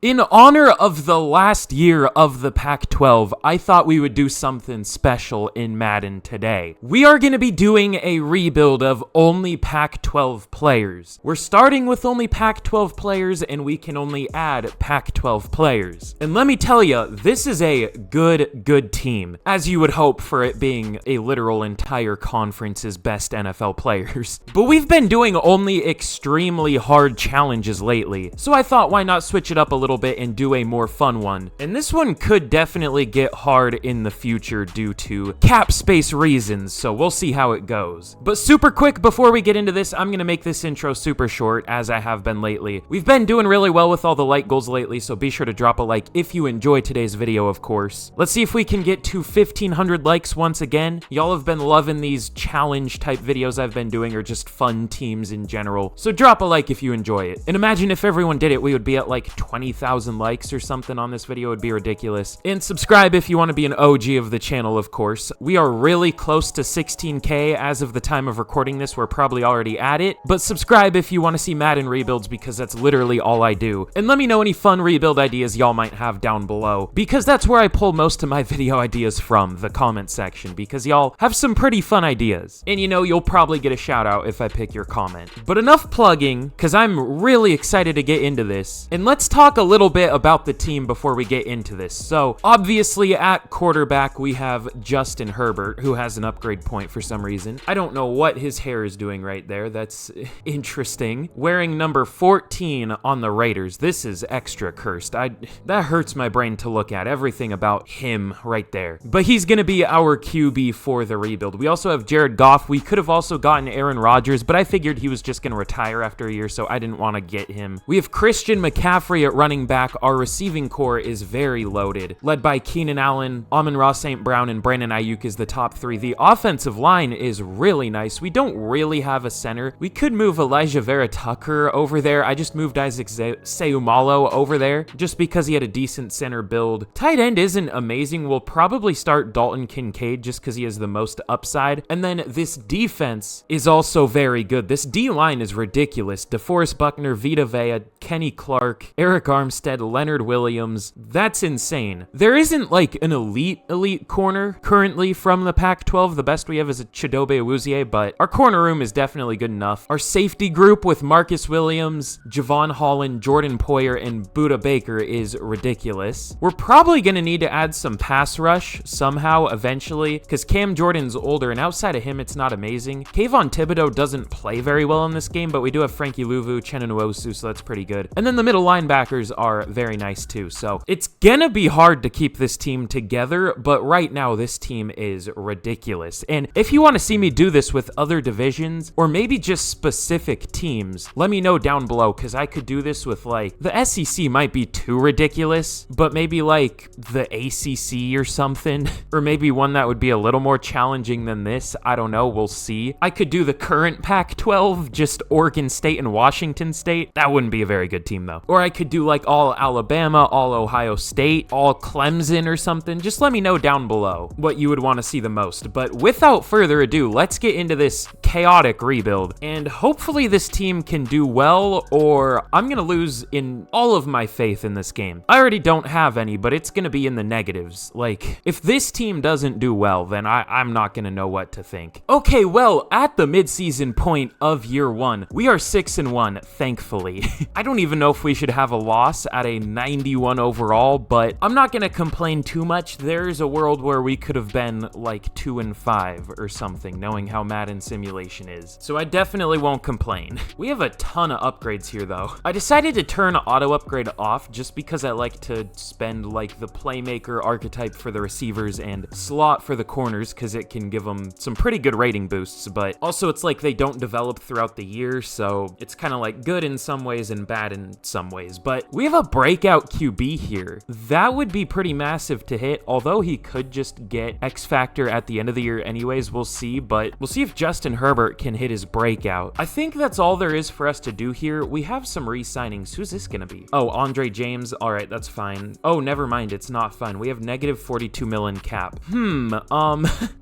In honor of the last year of the Pac-12, I thought we would do something special in Madden today. We are going to be doing a rebuild of only Pac-12 players. We're starting with only Pac-12 players, and we can only add Pac-12 players. And let me tell you, this is a good team, as you would hope for it being a literal entire conference's best NFL players. But we've been doing only extremely hard challenges lately, so I thought why not switch it up a little bit and do a more fun one. And this one could definitely get hard in the future due to cap space reasons, so we'll see how it goes. But super quick before we get into this, I'm gonna make this intro super short, as I have been lately. We've been doing really well with all the like goals lately, so be sure to drop a like if you enjoy today's video, of course. Let's see if we can get to 1,500 likes once again. Y'all have been loving these challenge type videos I've been doing, or just fun teams in general, so drop a like if you enjoy it. And imagine if everyone did it, we would be at like 20,000 likes or something on this video. Would be ridiculous. And subscribe if you want to be an OG of the channel, of course. We are really close to 16K as of the time of recording this. We're probably already at it, but subscribe if you want to see Madden rebuilds, because that's literally all I do. And let me know any fun rebuild ideas y'all might have down below, because that's where I pull most of my video ideas from, the comment section, because y'all have some pretty fun ideas. And you know, you'll probably get a shout out if I pick your comment. But enough plugging, because I'm really excited to get into this. And let's talk a little bit about the team before we get into this. So obviously at quarterback we have Justin Herbert, who has an upgrade point for some reason. I don't know what his hair is doing right there. That's interesting. Wearing number 14 on the Raiders. This is extra cursed. That hurts my brain to look at, everything about him right there. But he's gonna be our QB for the rebuild. We also have Jared Goff. We could have also gotten Aaron Rodgers, but I figured he was just gonna retire after a year, so I didn't want to get him. We have Christian McCaffrey at running back. Our receiving core is very loaded, led by Keenan Allen, Amon-Ra St. Brown, and Brandon Ayuk is the top three. The offensive line is really nice. We don't really have a center. We could move Elijah Vera Tucker over there. I just moved Isaac Seumalo over there just because he had a decent center build. Tight end isn't amazing. We'll probably start Dalton Kincaid just because he has the most upside. And then this defense is also very good. This D-line is ridiculous. DeForest Buckner, Vita Vea, Kenny Clark, Eric Armstead, Leonard Williams. That's insane. There isn't like an elite corner currently from the Pac-12. The best we have is a Chidobe Awuzie, but our corner room is definitely good enough. Our safety group with Marcus Williams, Javon Holland, Jordan Poyer, and Budda Baker is ridiculous. We're probably going to need to add some pass rush somehow eventually, because Cam Jordan's older, and outside of him, it's not amazing. Kayvon Thibodeau doesn't play very well in this game, but we do have Frankie Louvu, Chenna Nwosu, so that's pretty good. And then the middle linebackers are very nice too, so it's gonna be hard to keep this team together, but right now this team is ridiculous. And if you want to see me do this with other divisions, or maybe just specific teams, let me know down below, because I could do this with like, the SEC might be too ridiculous, but maybe like the ACC or something, or maybe one that would be a little more challenging than this. I don't know, we'll see. I could do the current Pac-12, just Oregon State and Washington State. That wouldn't be a very good team though. Or I could do like all Alabama, all Ohio State, all Clemson or something. Just let me know down below what you would want to see the most. But without further ado, let's get into this chaotic rebuild. And hopefully this team can do well, or I'm going to lose in all of my faith in this game. I already don't have any, but it's going to be in the negatives. Like, if this team doesn't do well, then I'm not going to know what to think. Okay, well, at the midseason point of year one, we are 6-1, thankfully. I don't even know if we should have a loss at a 91 overall, but I'm not going to complain too much. There's a world where we could have been like 2-5 or something, knowing how Madden simulation is. So I definitely won't complain. We have a ton of upgrades here though. I decided to turn auto upgrade off just because I like to spend like the playmaker archetype for the receivers and slot for the corners, because it can give them some pretty good rating boosts, but also it's like they don't develop throughout the year, so it's kind of like good in some ways and bad in some ways. But we have a breakout QB here. That would be pretty massive to hit, although he could just get X Factor at the end of the year anyways. We'll see, but we'll see if Justin Herbert can hit his breakout. I think that's all there is for us to do here. We have some re-signings. Who's this gonna be? Oh, Andre James. All right, that's fine. Oh, never mind. It's not fine. We have negative 42 million cap.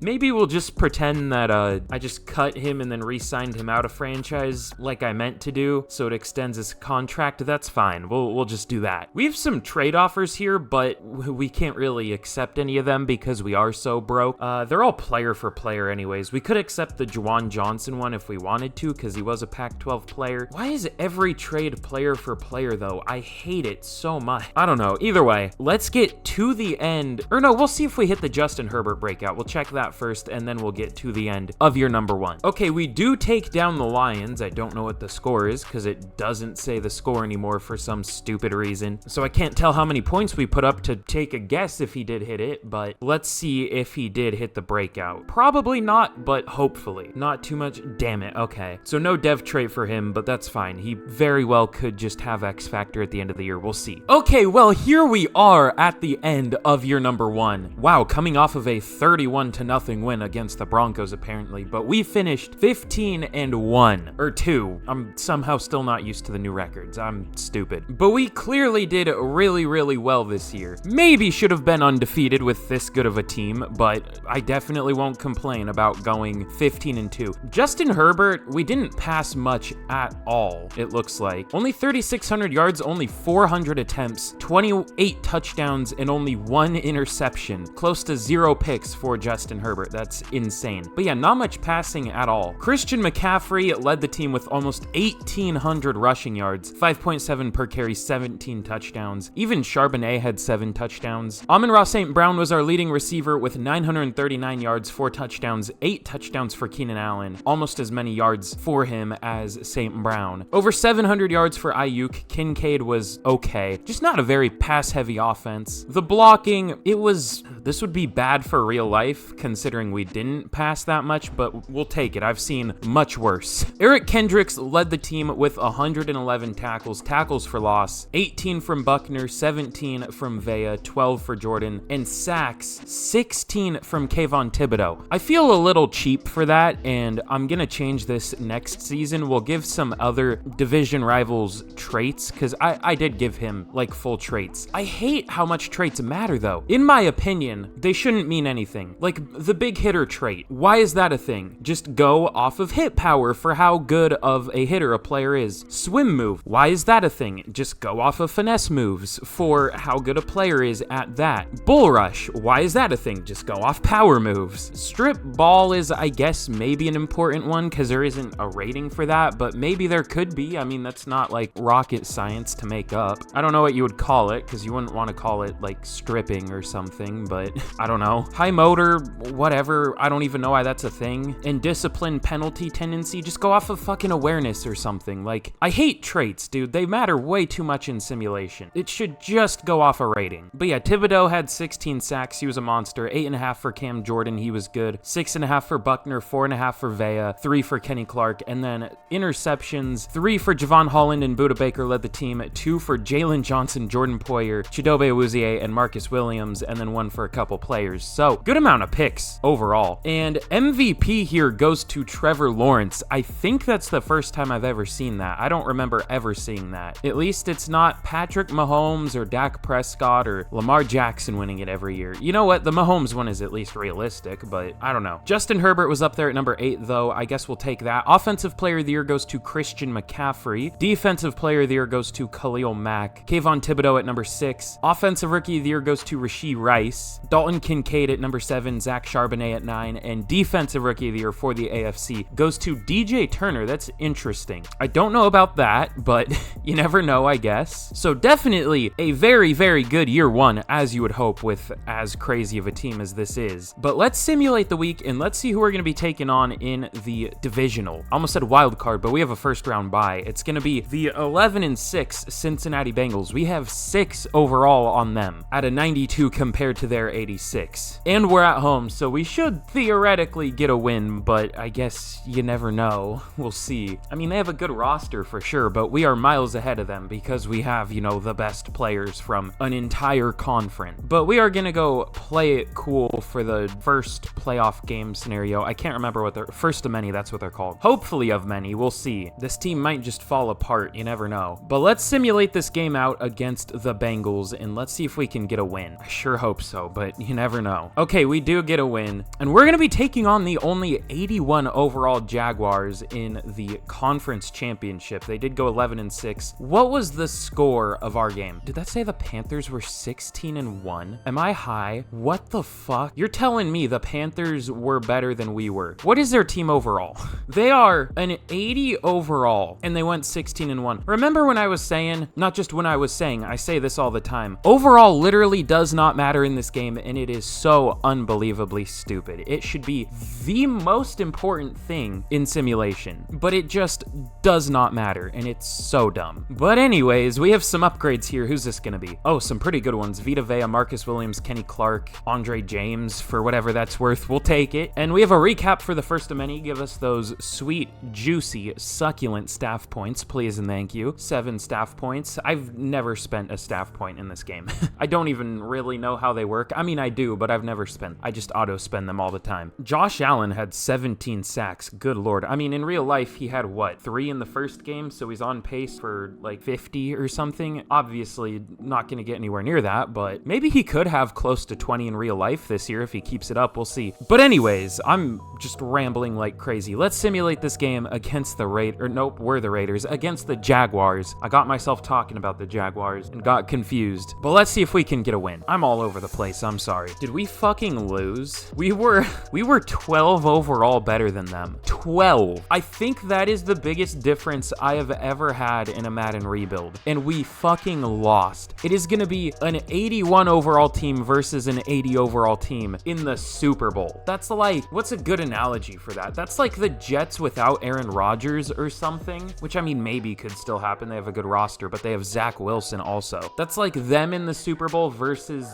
Maybe we'll just pretend that I just cut him and then re-signed him out of franchise like I meant to do, so it extends his contract. That's fine. We'll we'll just do that. We have some trade offers here, but we can't really accept any of them because we are so broke. They're all player for player anyways. We could accept the Juwan Johnson one if we wanted to because he was a Pac-12 player. Why is every trade player for player though? I hate it so much. I don't know. Either way, let's get to the end. Or no, we'll see if we hit the Justin Herbert breakout. We'll check that first and then we'll get to the end of year number 1. Okay, we do take down the Lions. I don't know what the score is because it doesn't say the score anymore for some stupid reason. So I can't tell how many points we put up to take a guess if he did hit it, but let's see if he did hit the breakout. Probably not, but hopefully. Not too much. Damn it. Okay. So no dev trait for him, but that's fine. He very well could just have X Factor at the end of the year. We'll see. Okay, well, here we are at the end of year number 1. Wow, coming off of a 31-0 win against the Broncos, apparently, but we finished 15-1, or 2. I'm somehow still not used to the new records. I'm stupid. But we clearly did really, really well this year. Maybe should have been undefeated with this good of a team, but I definitely won't complain about going 15-2. Justin Herbert, we didn't pass much at all, it looks like. Only 3,600 yards, only 400 attempts, 28 touchdowns, and only 1 interception. Close to 0 picks for Justin Herbert. That's insane. But yeah, not much passing at all. Christian McCaffrey led the team with almost 1,800 rushing yards, 5.7 per carry, 17 touchdowns. Even Charbonnet had 7 touchdowns. Amon-Ra St. Brown was our leading receiver with 939 yards, 4 touchdowns, 8 touchdowns for Keenan Allen, almost as many yards for him as St. Brown. Over 700 yards for Ayuk. Kincaid was okay, just not a very pass-heavy offense. The blocking, this would be bad for real life, considering we didn't pass that much, but we'll take it. I've seen much worse. Eric Kendricks led the team with 111 tackles for loss, 18 from Buckner, 17 from Vea, 12 for Jordan, and sacks, 16 from Kayvon Thibodeau. I feel a little cheap for that, and I'm gonna change this next season. We'll give some other division rivals traits, because I did give him, like, full traits. I hate how much traits matter, though. In my opinion, they shouldn't mean anything. Like, the big hitter trait. Why is that a thing? Just go off of hit power for how good of a hitter a player is. Swim move. Why is that a thing? Just go off of finesse moves for how good a player is at that. Bull rush. Why is that a thing? Just go off power moves. Strip ball is, I guess, maybe an important one because there isn't a rating for that, but maybe there could be. I mean, that's not like rocket science to make up. I don't know what you would call it because you wouldn't want to call it like stripping or something, but I don't know. High motor, whatever. I don't even know why that's a thing. Indiscipline, penalty tendency, just go off of fucking awareness or something. Like, I hate traits, dude. They matter way too much in simulation. It should just go off a rating. But yeah, Thibodeau had 16 sacks. He was a monster. 8.5 for Cam Jordan. He was good. 6.5 for Buckner. 4.5 for Vea. 3 for Kenny Clark. And then interceptions. 3 for Javon Holland and Budda Baker led the team. 2 for Jalen Johnson, Jordan Poyer, Chidobe Awuzie, and Marcus Williams. And then 1 for a couple players. So, good amount of picks overall. And MVP here goes to Trevor Lawrence. I think that's the first time I've ever seen that. I don't remember ever seeing that. At least it's not Patrick Mahomes or Dak Prescott or Lamar Jackson winning it every year. You know what? The Mahomes one is at least realistic, but I don't know. Justin Herbert was up there at number 8, though. I guess we'll take that. Offensive Player of the Year goes to Christian McCaffrey. Defensive Player of the Year goes to Khalil Mack. Kayvon Thibodeau at number 6. Offensive Rookie of the Year goes to Rashee Rice. Dalton Kincaid at number 7. Zach Charbonnet at 9. And Defensive Rookie of the Year for the AFC goes to DJ Turner. That's interesting. I don't know about that, but you never know, I guess. So definitely a very, very good year 1, as you would hope with as crazy of a team as this is. But let's simulate the week and let's see who we're going to be taking on in the divisional. I almost said wild card, but we have a first round bye. It's going to be the 11-6 Cincinnati Bengals. We have 6 overall on them at a 92 compared to their 86. And we're at home, so we should theoretically get a win, but I guess you never know. We'll see. I mean, they have a good roster for sure, but we are miles ahead of them because we have, you know, the best players from an entire conference. But we are going to go play it cool for the first playoff game scenario. I can't remember what they're... First of many, that's what they're called. Hopefully of many. We'll see. This team might just fall apart. You never know. But let's simulate this game out against the Bengals, and let's see if we can get a win. I sure hope so. but you never know. Okay, we do get a win, and we're gonna be taking on the only 81 overall Jaguars in the conference championship. They did go 11-6. What was the score of our game? Did that say the Panthers were 16-1? Am I high? What the fuck? You're telling me the Panthers were better than we were. What is their team overall? They are an 80 overall, and they went 16-1. Remember when I was saying, not just when I was saying, I say this all the time, overall literally does not matter in this game, and it is so unbelievably stupid. It should be the most important thing in simulation, but it just does not matter, and it's so dumb. But anyways, we have some upgrades here. Who's this gonna be? Oh, some pretty good ones. Vita Vea, Marcus Williams, Kenny Clark, Andre James, for whatever that's worth. We'll take it. And we have a recap for the first of many. Give us those sweet, juicy, succulent staff points, please and thank you. 7 staff points. I've never spent a staff point in this game. I don't even really know how they work. I mean, I do, but I've never spent. I just auto-spend them all the time. Josh Allen had 17 sacks. Good lord. I mean, in real life, he had, what, 3 in the first game? So he's on pace for, like, 50 or something. Obviously, not going to get anywhere near that, but maybe he could have close to 20 in real life this year if he keeps it up. We'll see. But anyways, I'm just rambling like crazy. Let's simulate this game against the nope, we're the Raiders, against the Jaguars. I got myself talking about the Jaguars and got confused. But let's see if we can get a win. I'm all over the place. I'm sorry. Did we fucking lose? We were 12 overall better than them. 12. I think that is the biggest difference I have ever had in a Madden rebuild. And we fucking lost. It is going to be an 81 overall team versus an 80 overall team in the Super Bowl. That's like, what's a good analogy for that? That's like the Jets without Aaron Rodgers or something, which I mean, maybe could still happen. They have a good roster, but they have Zach Wilson also. That's like them in the Super Bowl versus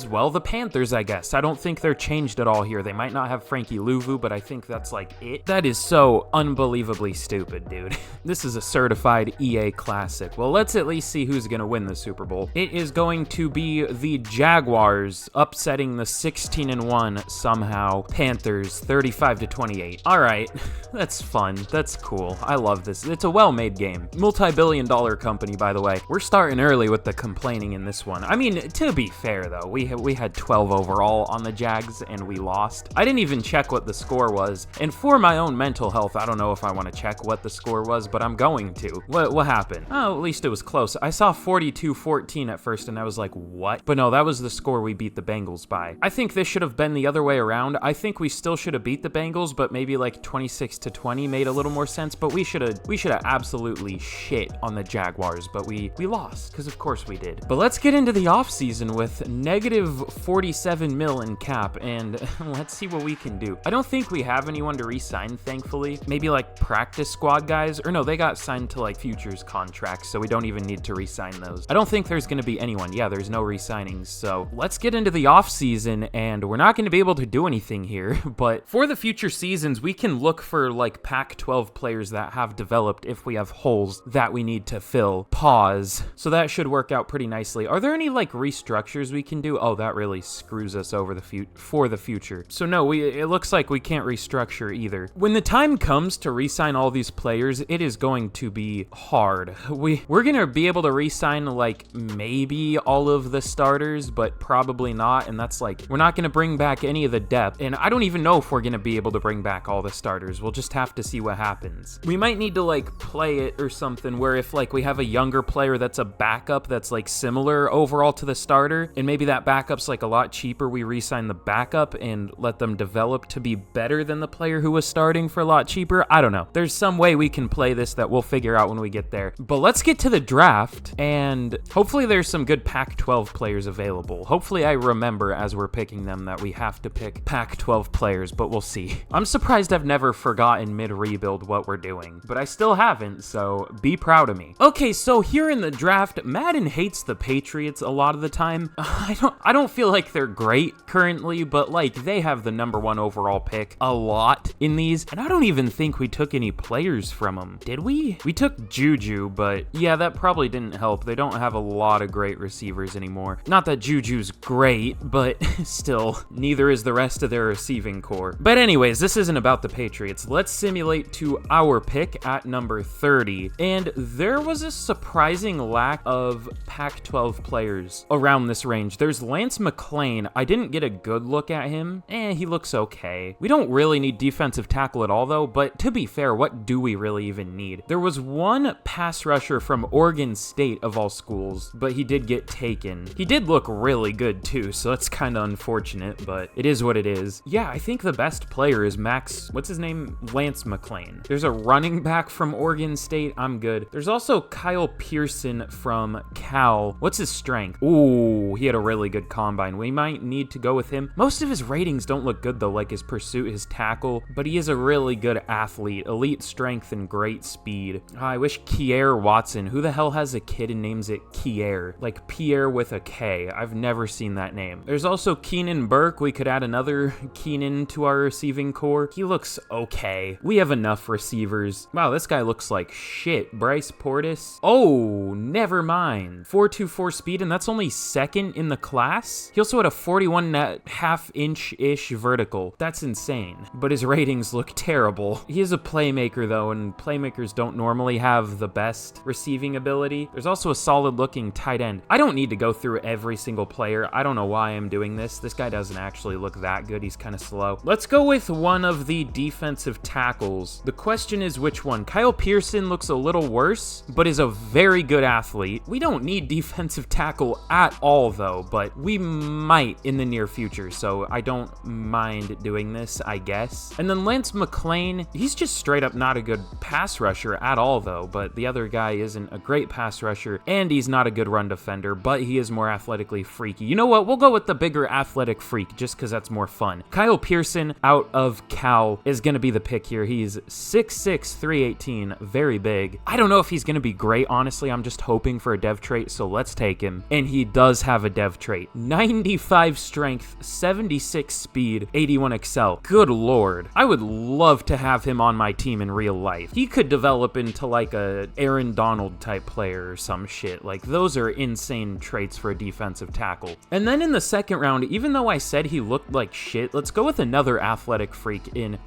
well, the Panthers, I guess. I don't think they're changed at all here. They might not have Frankie Louvu, but I think that's like it. That is so unbelievably stupid, dude. This is a certified EA classic. Well, let's at least see who's gonna win the Super Bowl. It is going to be the Jaguars upsetting the 16-1 somehow Panthers 35-28. All right, that's fun. That's cool. I love this. It's a well-made game. Multi-billion-dollar company, by the way. We're starting early with the complaining in this one. I mean, to be fair though, we had 12 overall on the Jags and we lost. I didn't even check what the score was, and for my own mental health, I don't know if I want to check what the score was, but I'm going to. What happened? Oh, at least it was close. I saw 42-14 at first and I was like, what? But no, that was the score we beat the Bengals by. I think this should have been the other way around. I think we still should have beat the Bengals, but maybe like 26-20 made a little more sense, but we should have absolutely shit on the Jaguars, but we lost, because of course we did. But let's get into the offseason with negative 47 mil in cap, and let's see what we can do. I don't think we have anyone to re-sign, thankfully. Maybe like practice squad guys, or no, they got signed to like futures contracts, so we don't even need to re-sign those. I don't think there's going to be anyone. Yeah, there's no re-signings, so let's get into the offseason, and we're not going to be able to do anything here, but for the future seasons, we can look for like Pac-12 players that have developed if we have holes that we need to fill. Pause. So that should work out pretty nicely. Are there any like restructures we can do? Oh, that really screws us over for the future. So no, it looks like we can't restructure either. When the time comes to re-sign all these players, it is going to be hard. We're gonna be able to re-sign like maybe all of the starters, but probably not, and that's like, we're not gonna bring back any of the depth, and I don't even know if we're gonna be able to bring back all the starters. We'll just have to see what happens. We might need to like play it or something where if like we have a younger player that's a backup that's like similar overall to the starter, and maybe that backup's like a lot cheaper, we re-sign the backup and let them develop to be better than the player who was starting for a lot cheaper. I don't know. There's some way we can play this that we'll figure out when we get there. But let's get to the draft, and hopefully there's some good Pac-12 players available. Hopefully I remember as we're picking them that we have to pick Pac-12 players, but we'll see. I'm surprised I've never forgotten mid-rebuild what we're doing, but I still haven't, so be proud of me. Okay, so here in the draft, Madden hates the Patriots a lot of the time. I don't feel like they're great currently, but like they have the #1 overall pick a lot in these, and I don't even think we took any players from them. Did we? We took Juju, but yeah, that probably didn't help. They don't have a lot of great receivers anymore. Not that Juju's great, but still, neither is the rest of their receiving core. But anyways, this isn't about the Patriots. Let's simulate to our pick at number 30, and there was a surprising lack of Pac-12 players around this range. There's there's Lance McLean. I didn't get a good look at him. He looks okay. We don't really need defensive tackle at all, though, but to be fair, what do we really even need? There was one pass rusher from Oregon State, of all schools, but he did get taken. He did look really good, too, so that's kind of unfortunate, but it is what it is. Yeah, I think the best player is what's his name? Lance McLean. There's a running back from Oregon State. I'm good. There's also Kyle Pearson from Cal. What's his strength? Ooh, he had a really good combine. We might need to go with him. Most of his ratings don't look good, though, like his pursuit, his tackle, but he is a really good athlete. Elite strength and great speed. I wish Kier Watson. Who the hell has a kid and names it Kier? Like Pierre with a K. I've never seen that name. There's also Keenan Burke. We could add another Keenan to our receiving core. He looks okay. We have enough receivers. Wow, this guy looks like shit. Bryce Portis. Oh, never mind. 4.24 speed, and that's only second in the class? He also had a 41.5-inch-ish vertical. That's insane. But his ratings look terrible. He is a playmaker, though, and playmakers don't normally have the best receiving ability. There's also a solid-looking tight end. I don't need to go through every single player. I don't know why I'm doing this. This guy doesn't actually look that good. He's kind of slow. Let's go with one of the defensive tackles. The question is which one? Kyle Pearson looks a little worse, but is a very good athlete. We don't need defensive tackle at all, though, but we might in the near future, so I don't mind doing this, I guess. And then Lance McLean, he's just straight up not a good pass rusher at all, though, but the other guy isn't a great pass rusher, and he's not a good run defender, but he is more athletically freaky. You know what? We'll go with the bigger athletic freak, just because that's more fun. Kyle Pearson out of Cal is going to be the pick here. He's 6'6", 318, very big. I don't know if he's going to be great, honestly. I'm just hoping for a dev trait, so let's take him. And he does have a dev trait. 95 strength, 76 speed, 81 excel. Good lord. I would love to have him on my team in real life. He could develop into like a Aaron Donald type player or some shit. Like, those are insane traits for a defensive tackle. And then in the second round, even though I said he looked like shit, let's go with another athletic freak in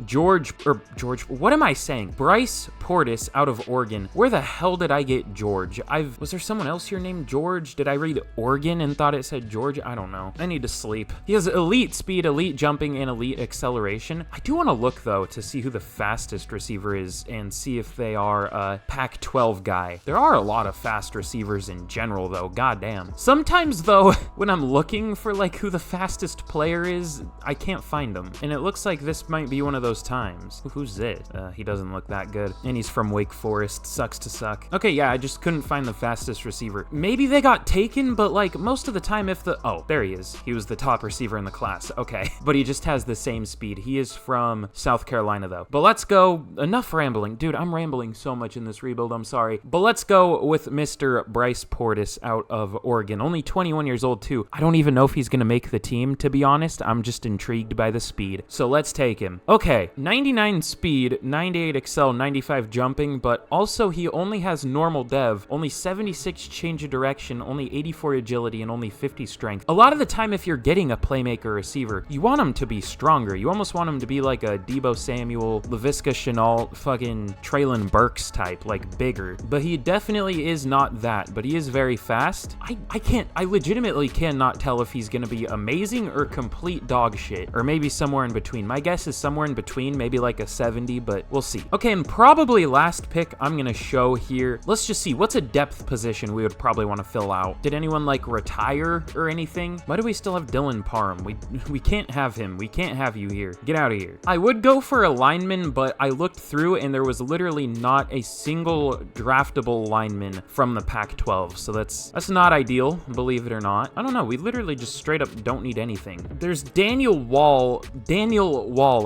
what am I saying? Bryce Portis out of Oregon. Where the hell did I get George? Was there someone else here named George? Did I read Oregon and thought it said George? I don't know. I need to sleep. He has elite speed, elite jumping, and elite acceleration. I do want to look, though, to see who the fastest receiver is and see if they are a Pac-12 guy. There are a lot of fast receivers in general, though. Goddamn. Sometimes, though, when I'm looking for, like, who the fastest player is, I can't find them. And it looks like this might be one of those times. Who's this? He doesn't look that good. And he's from Wake Forest. Sucks to suck. Okay, yeah, I just couldn't find the fastest receiver. Maybe they got taken, but, like, most of the time oh, there he is. He was the top receiver in the class. Okay. But he just has the same speed. He is from South Carolina, though. But let's go. Enough rambling. Dude, I'm rambling so much in this rebuild. I'm sorry. But let's go with Mr. Bryce Portis out of Oregon. Only 21 years old, too. I don't even know if he's going to make the team, to be honest. I'm just intrigued by the speed. So let's take him. Okay. 99 speed, 98 excel, 95 jumping, but also he only has normal dev, only 76 change of direction, only 84 agility, and only 50 strength. A lot of the time, if you're getting a playmaker receiver, you want him to be stronger. You almost want him to be like a Debo Samuel, Laviska Shenault, fucking Traylon Burks type, like bigger. But he definitely is not that, but he is very fast. I legitimately cannot tell if he's gonna be amazing or complete dog shit, or maybe somewhere in between. My guess is somewhere in between, maybe like a 70, but we'll see. Okay, and probably last pick I'm gonna show here. Let's just see, what's a depth position we would probably want to fill out? Did anyone like retire or anything? Why do we still have Dylan Parham? We can't have him. We can't have you here. Get out of here. I would go for a lineman, but I looked through and there was literally not a single draftable lineman from the Pac-12, so that's not ideal, believe it or not. I don't know, we literally just straight up don't need anything. There's Daniel Wall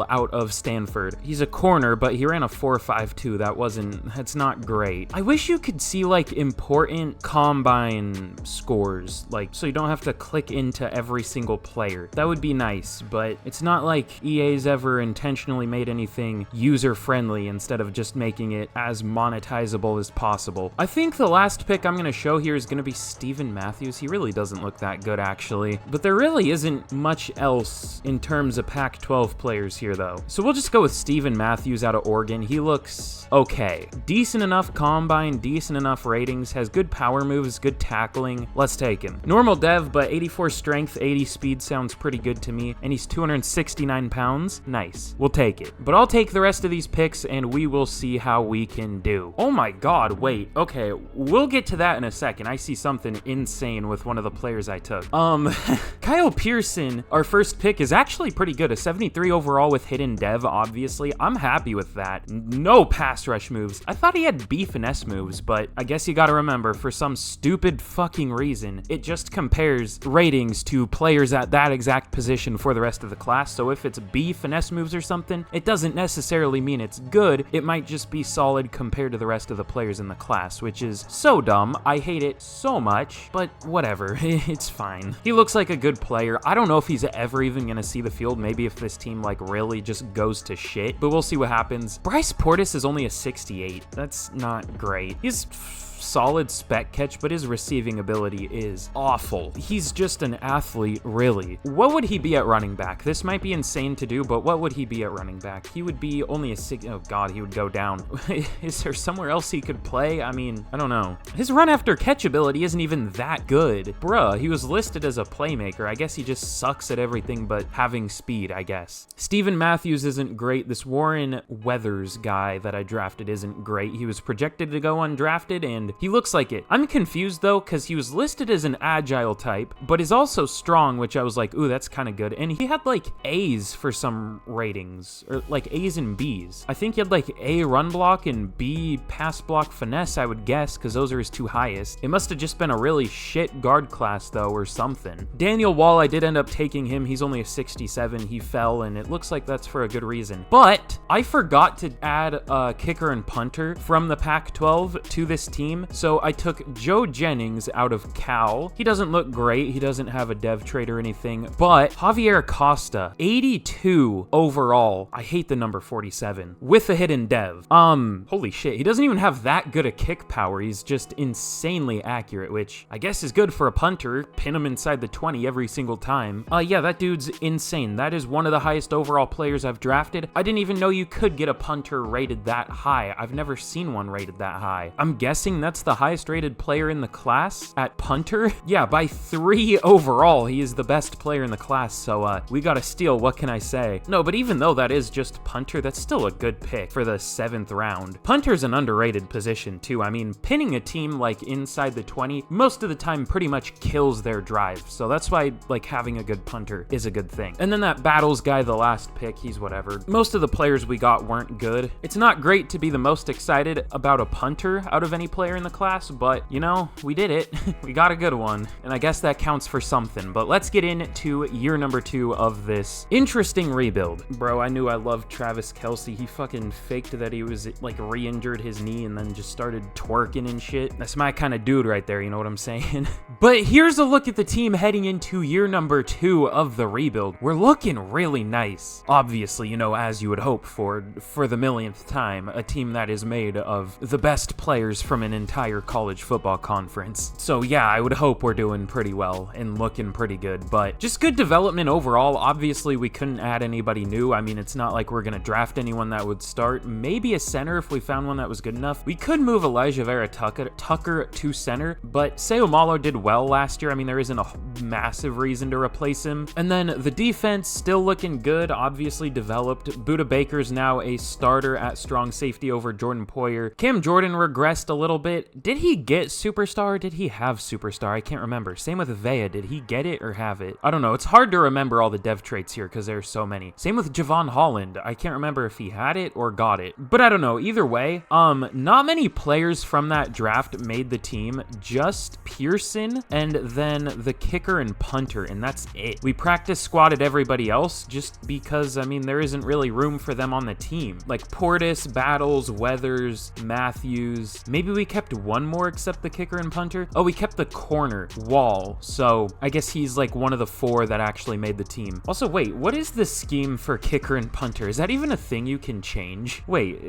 out of Stanford. He's a corner, but he ran a 4.52. That's not great. I wish you could see like important combine scores, like so you don't have to click into every single player. That would be nice, but it's not like EA's ever intentionally made anything user-friendly instead of just making it as monetizable as possible. I think the last pick I'm going to show here is going to be Steven Matthews. He really doesn't look that good, actually, but there really isn't much else in terms of Pac-12 players here, though. So we'll just go with Steven Matthews out of Oregon. He looks okay. Decent enough combine, decent enough ratings, has good power moves, good tackling. Let's take him. Normal dev, have, but 84 strength, 80 speed sounds pretty good to me, and he's 269 pounds. Nice. We'll take it. But I'll take the rest of these picks, and we will see how we can do. Oh my god, wait. Okay, we'll get to that in a second. I see something insane with one of the players I took. Kyle Pearson, our first pick, is actually pretty good. A 73 overall with hidden dev, obviously. I'm happy with that. No pass rush moves. I thought he had B finesse moves, but I guess you gotta remember, for some stupid fucking reason, it just compares ratings to players at that exact position for the rest of the class. So if it's B finesse moves or something, it doesn't necessarily mean it's good. It might just be solid compared to the rest of the players in the class, which is so dumb. I hate it so much, but whatever. It's fine. He looks like a good player. I don't know if he's ever even gonna see the field. Maybe if this team like really just goes to shit, but we'll see what happens. Bryce Portis is only a 68. That's not great. He's solid spec catch, but his receiving ability is awful. He's just an athlete, really. What would he be at running back? This might be insane to do, but what would he be at running back? He would be only a oh god, he would go down. Is there somewhere else he could play? I mean, I don't know. His run after catch ability isn't even that good. Bruh, he was listed as a playmaker. I guess he just sucks at everything but having speed, I guess. Steven Matthews isn't great. This Warren Weathers guy that I drafted isn't great. He was projected to go undrafted, and he looks like it. I'm confused though, because he was listed as an agile type, but is also strong, which I was like, ooh, that's kind of good. And he had like A's for some ratings, or like A's and B's. I think he had like A run block and B pass block finesse, I would guess, because those are his two highest. It must have just been a really shit guard class though, or something. Daniel Wall, I did end up taking him. He's only a 67. He fell, and it looks like that's for a good reason. But I forgot to add a kicker and punter from the Pac-12 to this team. So I took Joe Jennings out of Cal. He doesn't look great. He doesn't have a dev trait or anything, but Javier Costa, 82 overall. I hate the number 47 with a hidden dev. Holy shit. He doesn't even have that good a kick power. He's just insanely accurate, which I guess is good for a punter. Pin him inside the 20 every single time. Yeah, that dude's insane. That is one of the highest overall players I've drafted. I didn't even know you could get a punter rated that high. I've never seen one rated that high. I'm guessing that's the highest rated player in the class at punter. Yeah, by 3 overall, he is the best player in the class. So we got a steal. What can I say? No, but even though that is just punter, that's still a good pick for the 7th round. Punter's an underrated position too. I mean, pinning a team like inside the 20 most of the time pretty much kills their drive. So that's why like having a good punter is a good thing. And then that Battles guy, the last pick, he's whatever. Most of the players we got weren't good. It's not great to be the most excited about a punter out of any player in the class, but you know, we did it. We got a good one, and I guess that counts for something. But let's get into year number 2 of this interesting rebuild. Bro, I knew I loved Travis Kelce. He fucking faked that he was like re-injured his knee and then just started twerking and shit. That's my kind of dude right there, you know what I'm saying? But here's a look at the team heading into year number 2 of the rebuild. We're looking really nice. Obviously, you know, as you would hope for the millionth time, a team that is made of the best players from an entire college football conference. So yeah, I would hope we're doing pretty well and looking pretty good, but just good development overall. Obviously, we couldn't add anybody new. I mean, it's not like we're gonna draft anyone that would start. Maybe a center if we found one that was good enough. We could move Elijah Vera Tucker to center, but Seumalo did well last year. I mean, there isn't a massive reason to replace him. And then the defense still looking good, obviously developed. Buda Baker's now a starter at strong safety over Jordan Poyer. Cam Jordan regressed a little bit. Did he get superstar? Did he have superstar? I can't remember. Same with Vea. Did he get it or have it? I don't know. It's hard to remember all the dev traits here because there's so many. Same with Javon Holland. I can't remember if he had it or got it, but I don't know. Either way, not many players from that draft made the team. Just Pearson and then the kicker and punter, and that's it. We practice squatted everybody else just because, I mean, there isn't really room for them on the team. Like Portis, Battles, Weathers, Matthews. Maybe we kept one more except the kicker and punter. Oh, we kept the corner, Wall. So I guess he's like one of the 4 that actually made the team. Also, wait, what is the scheme for kicker and punter? Is that even a thing you can change? Wait,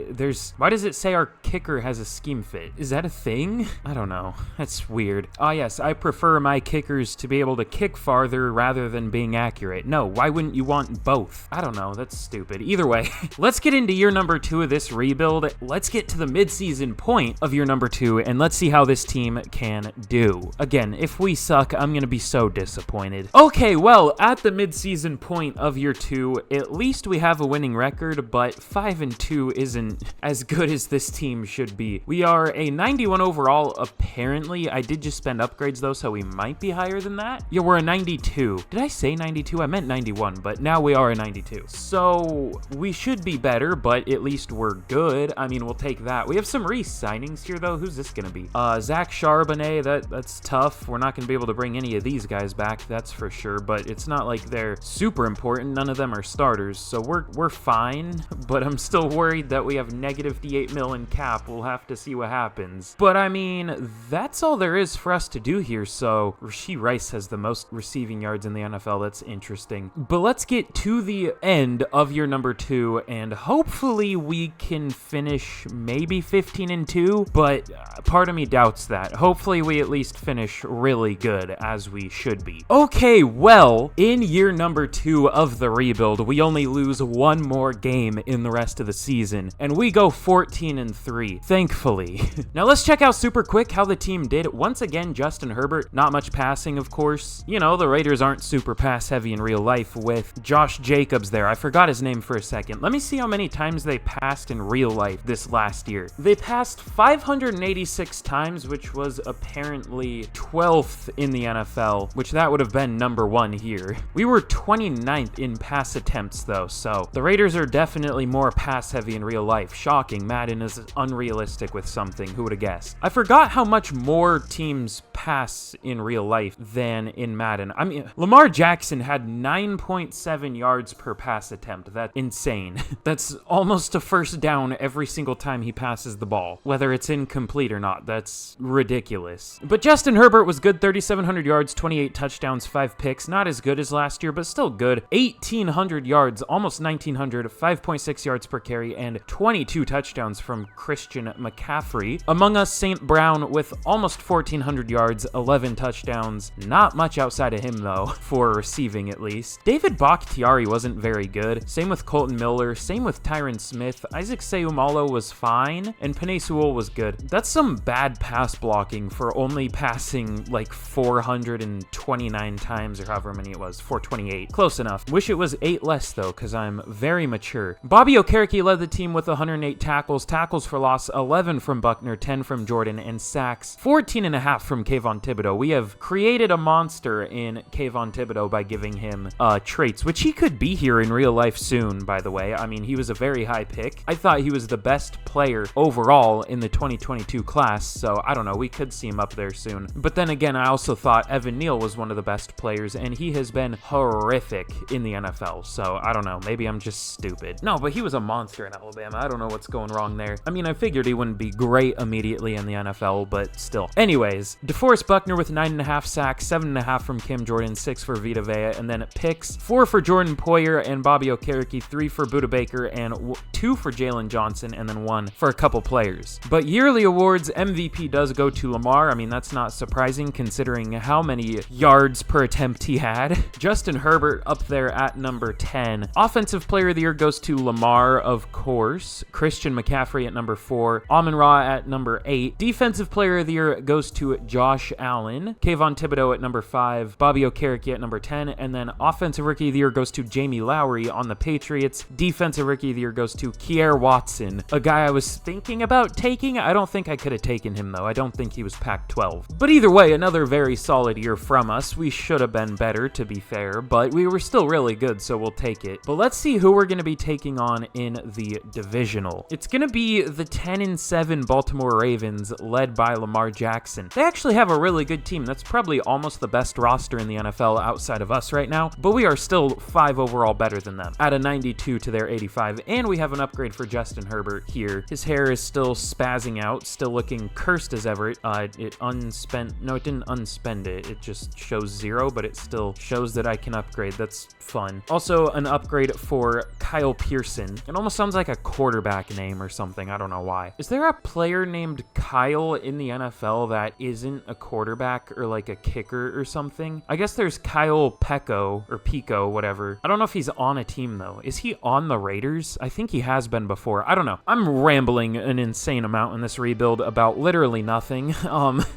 why does it say our kicker has a scheme fit? Is that a thing? I don't know. That's weird. Ah, yes, I prefer my kickers to be able to kick farther rather than being accurate. No, why wouldn't you want both? I don't know. That's stupid. Either way, let's get into year number 2 of this rebuild. Let's get to the midseason point of year number 2 2, and let's see how this team can do. Again, if we suck, I'm going to be so disappointed. Okay, well, at the midseason point of year 2, at least we have a winning record, but 5-2 isn't as good as this team should be. We are a 91 overall, apparently. I did just spend upgrades, though, so we might be higher than that. Yeah, we're a 92. Did I say 92? I meant 91, but now we are a 92. So we should be better, but at least we're good. I mean, we'll take that. We have some re-signings here, though. Who's this going to be? Zach Charbonnet, that's tough. We're not going to be able to bring any of these guys back, that's for sure, but it's not like they're super important. None of them are starters, so we're fine, but I'm still worried that we have negative D8 mil in cap. We'll have to see what happens. But I mean, that's all there is for us to do here, so Rashee Rice has the most receiving yards in the NFL. That's interesting. But let's get to the end of year number 2, and hopefully we can finish maybe 15-2, but part of me doubts that. Hopefully we at least finish really good, as we should be. Okay, well, in year number 2 of the rebuild, we only lose one more game in the rest of the season, and we go 14-3, thankfully. Now let's check out super quick how the team did. Once again, Justin Herbert, not much passing, of course. You know, the Raiders aren't super pass heavy in real life with Josh Jacobs there. I forgot his name for a second. Let me see how many times they passed in real life this last year. They passed 586 times, which was apparently 12th in the NFL, which that would have been number 1 here. We were 29th in pass attempts, though, so the Raiders are definitely more pass heavy in real life. Shocking. Madden is unrealistic with something. Who would have guessed? I forgot how much more teams pass in real life than in Madden. I mean, Lamar Jackson had 9.7 yards per pass attempt. That's insane. That's almost a first down every single time he passes the ball, whether it's incomplete or not. That's ridiculous. But Justin Herbert was good. 3,700 yards, 28 touchdowns, 5 picks. Not as good as last year, but still good. 1,800 yards, almost 1,900, 5.6 yards per carry, and 22 touchdowns from Christian McCaffrey. Among Us, St. Brown with almost 1,400 yards, 11 touchdowns. Not much outside of him, though, for receiving at least. David Bakhtiari wasn't very good. Same with Colton Miller. Same with Tyron Smith. Isaac Seumalo was fine, and Penei Sewell was good. That's some bad pass blocking for only passing like 429 times, or however many it was. 428. Close enough. Wish it was 8 less, though, because I'm very mature. Bobby Okereke led the team with 108 tackles. Tackles for loss, 11 from Buckner, 10 from Jordan, and sacks, 14.5 from Kayvon Thibodeau. We have created a monster in Kayvon Thibodeau by giving him traits, which he could be here in real life soon, by the way. I mean, he was a very high pick. I thought he was the best player overall in the 2022 class, so I don't know, we could see him up there soon. But then again, I also thought Evan Neal was one of the best players, and he has been horrific in the NFL, so I don't know, maybe I'm just stupid. No, but he was a monster in Alabama. I don't know what's going wrong there. I mean, I figured he wouldn't be great immediately in the NFL, but still. Anyways, DeForest Buckner with 9.5 sacks, 7.5 from Kim Jordan, 6 for Vita Vea, and then picks, 4 for Jordan Poyer and Bobby Okereke, 3 for Budda Baker, and 2 for Jalen Johnson, and then 1 for a couple players. But yearly awards, MVP does go to Lamar. I mean, that's not surprising considering how many yards per attempt he had. Justin Herbert up there at number 10. Offensive Player of the Year goes to Lamar, of course. Christian McCaffrey at number 4. Amon-Ra at number 8. Defensive Player of the Year goes to Josh Allen. Kayvon Thibodeau at number 5. Bobby Okereke at number 10. And then Offensive Rookie of the Year goes to Jamie Lowry on the Patriots. Defensive Rookie of the Year goes to Kier Watson, a guy I was thinking about taking. I don't think I could have taken him, though. I don't think he was Pac-12. But either way, another very solid year from us. We should have been better, to be fair, but we were still really good, so we'll take it. But let's see who we're going to be taking on in the divisional. It's going to be the 10-7 Baltimore Ravens, led by Lamar Jackson. They actually have a really good team. That's probably almost the best roster in the NFL outside of us right now, but we are still 5 overall better than them, at a 92 to their 85, and we have an upgrade for Justin Herbert here. His hair is still spazzing out, still looking cursed as ever. It unspent, no, it didn't unspend it. It just shows 0, but it still shows that I can upgrade. That's fun. Also, an upgrade for Kyle Pearson. It almost sounds like a quarterback name or something. I don't know why. Is there a player named Kyle in the NFL that isn't a quarterback or like a kicker or something? I guess there's Kyle Pico or Pico, whatever. I don't know if he's on a team though. Is he on the Raiders? I think he has been before. I don't know. I'm rambling an insane amount in this rebuild. rebuild about literally nothing.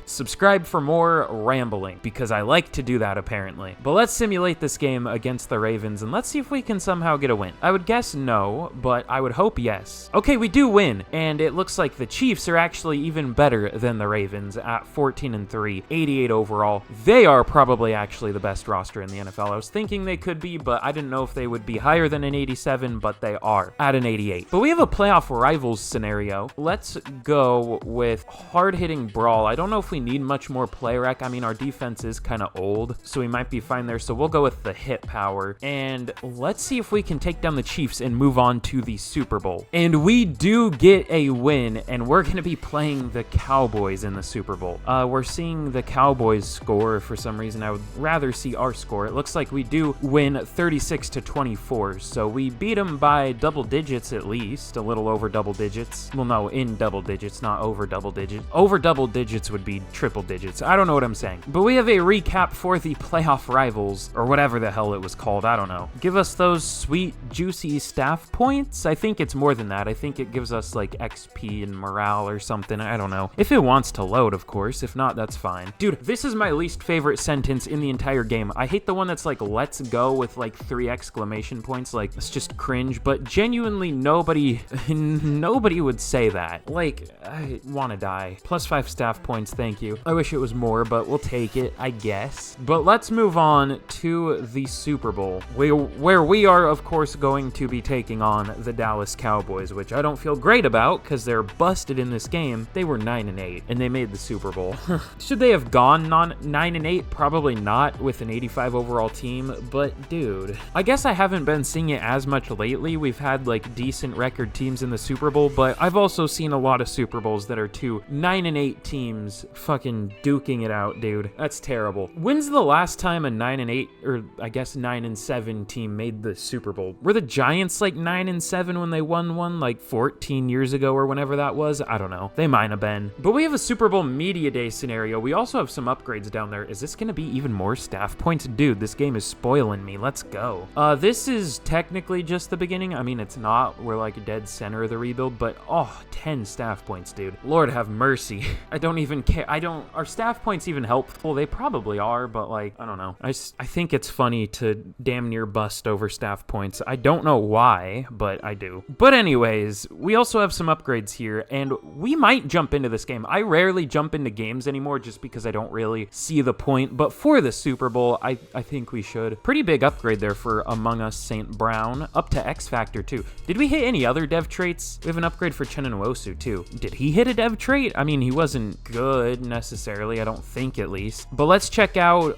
Subscribe for more rambling, because I like to do that apparently. But let's simulate this game against the Ravens, and let's see if we can somehow get a win. I would guess no, but I would hope yes. Okay, we do win, and it looks like the Chiefs are actually even better than the Ravens at 14-3, 88 overall. They are probably actually the best roster in the NFL. I was thinking they could be, but I didn't know if they would be higher than an 87, but they are at an 88. But we have a playoff rivals scenario. Let's go with hard-hitting brawl. I don't know if we need much more play rec. I mean, our defense is kind of old, so we might be fine there. So we'll go with the hit power, and let's see if we can take down the Chiefs and move on to the Super Bowl. And we do get a win, and we're going to be playing the Cowboys in the Super Bowl. We're seeing the Cowboys score for some reason. I would rather see our score. It looks like we do win 36-24, so we beat them by double digits at least, a little over double digits. Well, no, in double digits, not over double digits. Over double digits would be triple digits. I don't know what I'm saying. But we have a recap for the playoff rivals, or whatever the hell it was called. I don't know. Give us those sweet, juicy staff points. I think it's more than that. I think it gives us like XP and morale or something. I don't know. If it wants to load, of course. If not, that's fine. Dude, this is my least favorite sentence in the entire game. I hate the one that's like, let's go with like 3 exclamation points. Like, it's just cringe. But genuinely, nobody would say that. Like, I want to die. +5 staff points, thank you. I wish it was more, but we'll take it, I guess. But let's move on to the Super Bowl, where we are, of course, going to be taking on the Dallas Cowboys, which I don't feel great about because they're busted in this game. They were 9-8, and they made the Super Bowl. Should they have gone 9-8? Probably not with an 85 overall team, but dude, I guess I haven't been seeing it as much lately. We've had like decent record teams in the Super Bowl, but I've also seen a lot of Super Bowls that are 9-8 teams fucking duking it out, dude. That's terrible. When's the last time a 9-8, or I guess 9-7 team made the Super Bowl? Were the Giants like 9-7 when they won one like 14 years ago or whenever that was? I don't know. They might have been. But we have a Super Bowl Media Day scenario. We also have some upgrades down there. Is this going to be even more staff points? Dude, this game is spoiling me. Let's go. This is technically just the beginning. I mean, it's not. We're like dead center of the rebuild, but 10 staff points, dude. Lord have mercy. I don't even care. Are staff points even helpful? They probably are, but like, I don't know. I think it's funny to damn near bust over staff points. I don't know why, but I do. But anyways, we also have some upgrades here, and we might jump into this game. I rarely jump into games anymore just because I don't really see the point, but for the Super Bowl, I think we should. Pretty big upgrade there for Among Us St. Brown, up to X Factor too. Did we hit any other dev traits? We have an upgrade for Chen Nwosu too. Did he hit a dev trait? I mean, he wasn't good necessarily, I don't think at least. But let's check out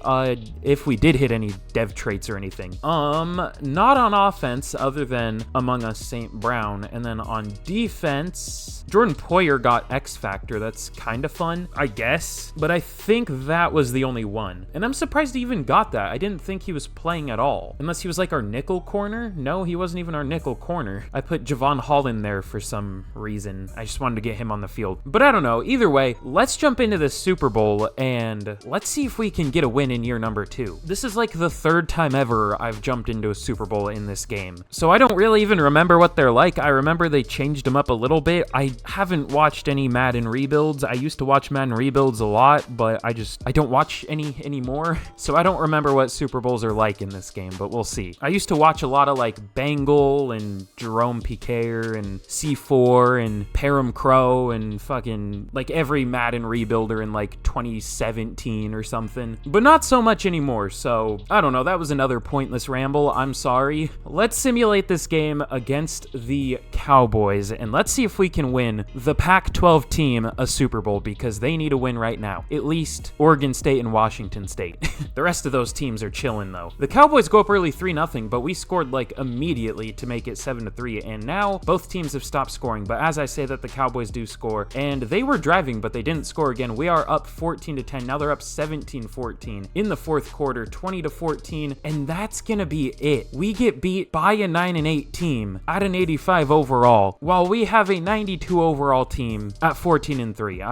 if we did hit any dev traits or anything. Not on offense other than Among Us St. Brown. And then on defense, Jordan Poyer got X Factor. That's kind of fun, I guess. But I think that was the only one. And I'm surprised he even got that. I didn't think he was playing at all. Unless he was like our nickel corner? No, he wasn't even our nickel corner. I put Javon Hall in there for some reason. I just wanted to get him on the field. But I don't know. Either way, let's jump into the Super Bowl and let's see if we can get a win in year number 2. This is like the 3rd time ever I've jumped into a Super Bowl in this game. So I don't really even remember what they're like. I remember they changed them up a little bit. I haven't watched any Madden rebuilds. I used to watch Madden rebuilds a lot, but I don't watch any anymore. So I don't remember what Super Bowls are like in this game, but we'll see. I used to watch a lot of like Bengal and Jerome Piquet and C4 and Param Crow and fucking like every Madden rebuilder in like 2017 or something, but not so much anymore. So I don't know. That was another pointless ramble. I'm sorry. Let's simulate this game against the Cowboys and let's see if we can win the Pac-12 team a Super Bowl, because they need a win right now. At least Oregon State and Washington State. The rest of those teams are chilling though. The Cowboys go up early 3-0, but we scored like immediately to make it 7-3, and now both teams have stopped scoring. But as I say that, the Cowboys do score, and they were driving, but they didn't score again. We are up 14-10. Now they're up 17-14 in the 4th quarter, 20-14, and that's gonna be it. We get beat by a 9-8 team at an 85 overall, while we have a 92 overall team at 14-3.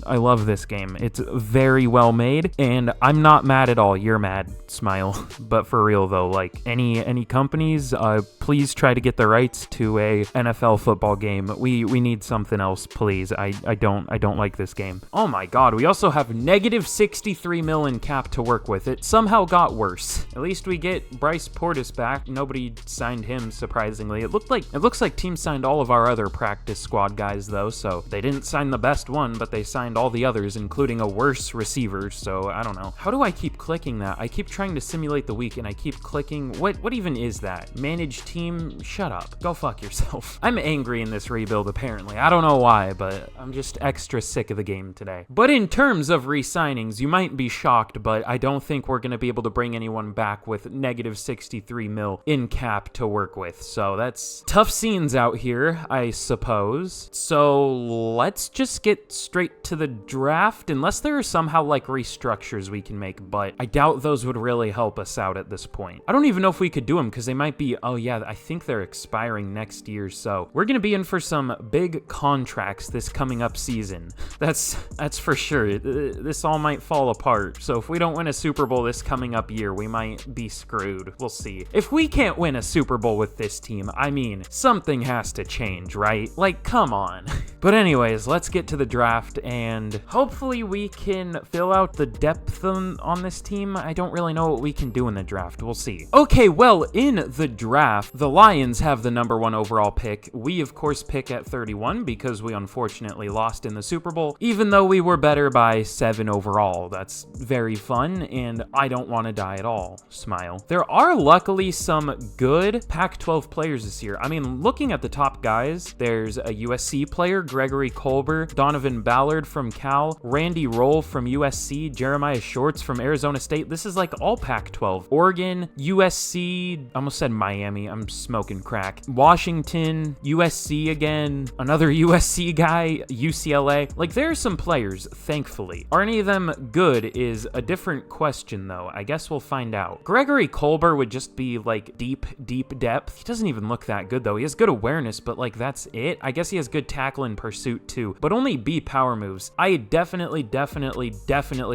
I love this game. It's very well made, and I'm not mad at all. You're mad, smile. But for real though, like any companies, please try to get the rights to a NFL football game. We need something else, please. please. I don't like this game. Oh my god, we also have negative 63 mil in cap to work with. It somehow got worse. At least we get Bryce Portis back. Nobody signed him, surprisingly. It looks like teams signed all of our other practice squad guys, though, so they didn't sign the best one, but they signed all the others, including a worse receiver, so I don't know. How do I keep clicking that? I keep trying to simulate the week, and I keep clicking... What even is that? Manage team? Shut up. Go fuck yourself. I'm angry in this rebuild, apparently. I don't know why, but I'm just extra sick of the game today. But in terms of re-signings, you might be shocked, but I don't think we're going to be able to bring anyone back with negative 63 mil in cap to work with, so that's tough scenes out here, I suppose. So let's just get straight to the draft, unless there are somehow like restructures we can make, but I doubt those would really help us out at this point. I don't even know if we could do them because they might be, oh yeah, I think they're expiring next year, so we're gonna be in for some big contracts this coming up season. That's for sure. This all might fall apart, so if we don't win a Super Bowl this coming up year, we might be screwed. We'll see. If we can't win a Super Bowl with this team, I mean, something has to change, right? Like, come on. But anyways, let's get to the draft, and hopefully we can fill out the depth on this team. I don't really know what we can do in the draft. We'll see. Okay, well, in the draft, the Lions have the #1 overall pick. We, of course, pick at 31 because we unfortunately lost in the Super Bowl, even though we were better by 7 overall. That's very fun, and I don't want to die at all. Smile. There are luckily some good Pac-12 players this year. I mean, looking at the top guys, there's a USC player, Gregory Colbert, Donovan Ballard from Cal, Randy Roll from USC, Jeremiah Shorts from Arizona State. This is like all Pac-12. Oregon, USC, I almost said Miami, I'm smoking crack. Washington, USC again, another USC guy, UCLA. Like, there are some players, thankfully. Are any of them good is a different question, though. I guess we'll find out. Gregory Colbert would just be, like, deep depth. He doesn't even look that good, though. He has good awareness, but, like, that's it. I guess he has good tackle and pursuit, too, but only B power moves. I definitely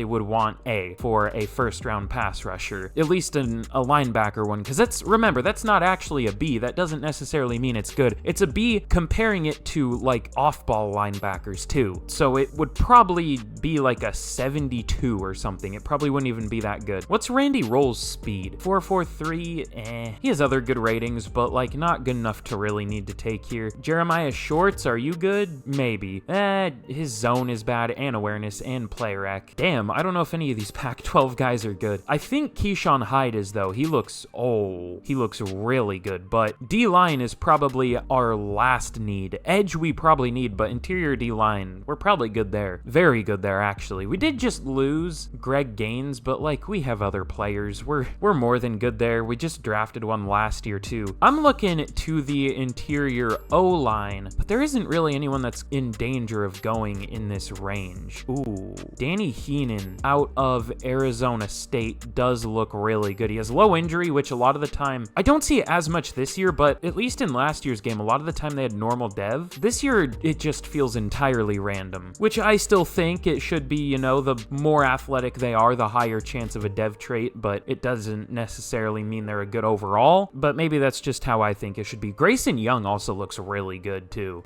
would want A for a first-round pass rusher. At least a linebacker one, because remember, that's not actually a B. That doesn't necessarily mean it's good. It's a B comparing it to, like, off-ball linebackers, too. So it would probably be, like, a 72 or something. It probably wouldn't even be that good. What's Randy Roll's speed? 4.43? He has other good ratings, but, like, not good enough to really need to take here. Jeremiah Shorts, are you good? Maybe. His zone is bad, and awareness, and play rec. Damn, I don't know if any of these Pac-12 guys are good. I think Keyshawn Hyde is, though. He looks really good, but D-line is probably our last need. Edge we probably need, but interior D-line, we're probably good there. Very good there, actually. We did just lose Greg Gaines, but, like, we have other players. We're more than good there. We just drafted one last year, too. I'm looking to the interior O-line, but there isn't really anyone that's in danger of going in this range. Ooh. Danny Heenan out of Arizona State does look really good. He has low injury, which a lot of the time, I don't see it as much this year, but at least in last year's game, a lot of the time they had normal dev. This year, it just feels entirely random, which I still think it should be, you know, the more athletic they are, the higher chance of a dev trait, but it doesn't necessarily mean they're a good overall, but maybe that's just how I think it should be. Grayson Young also looks really good, too.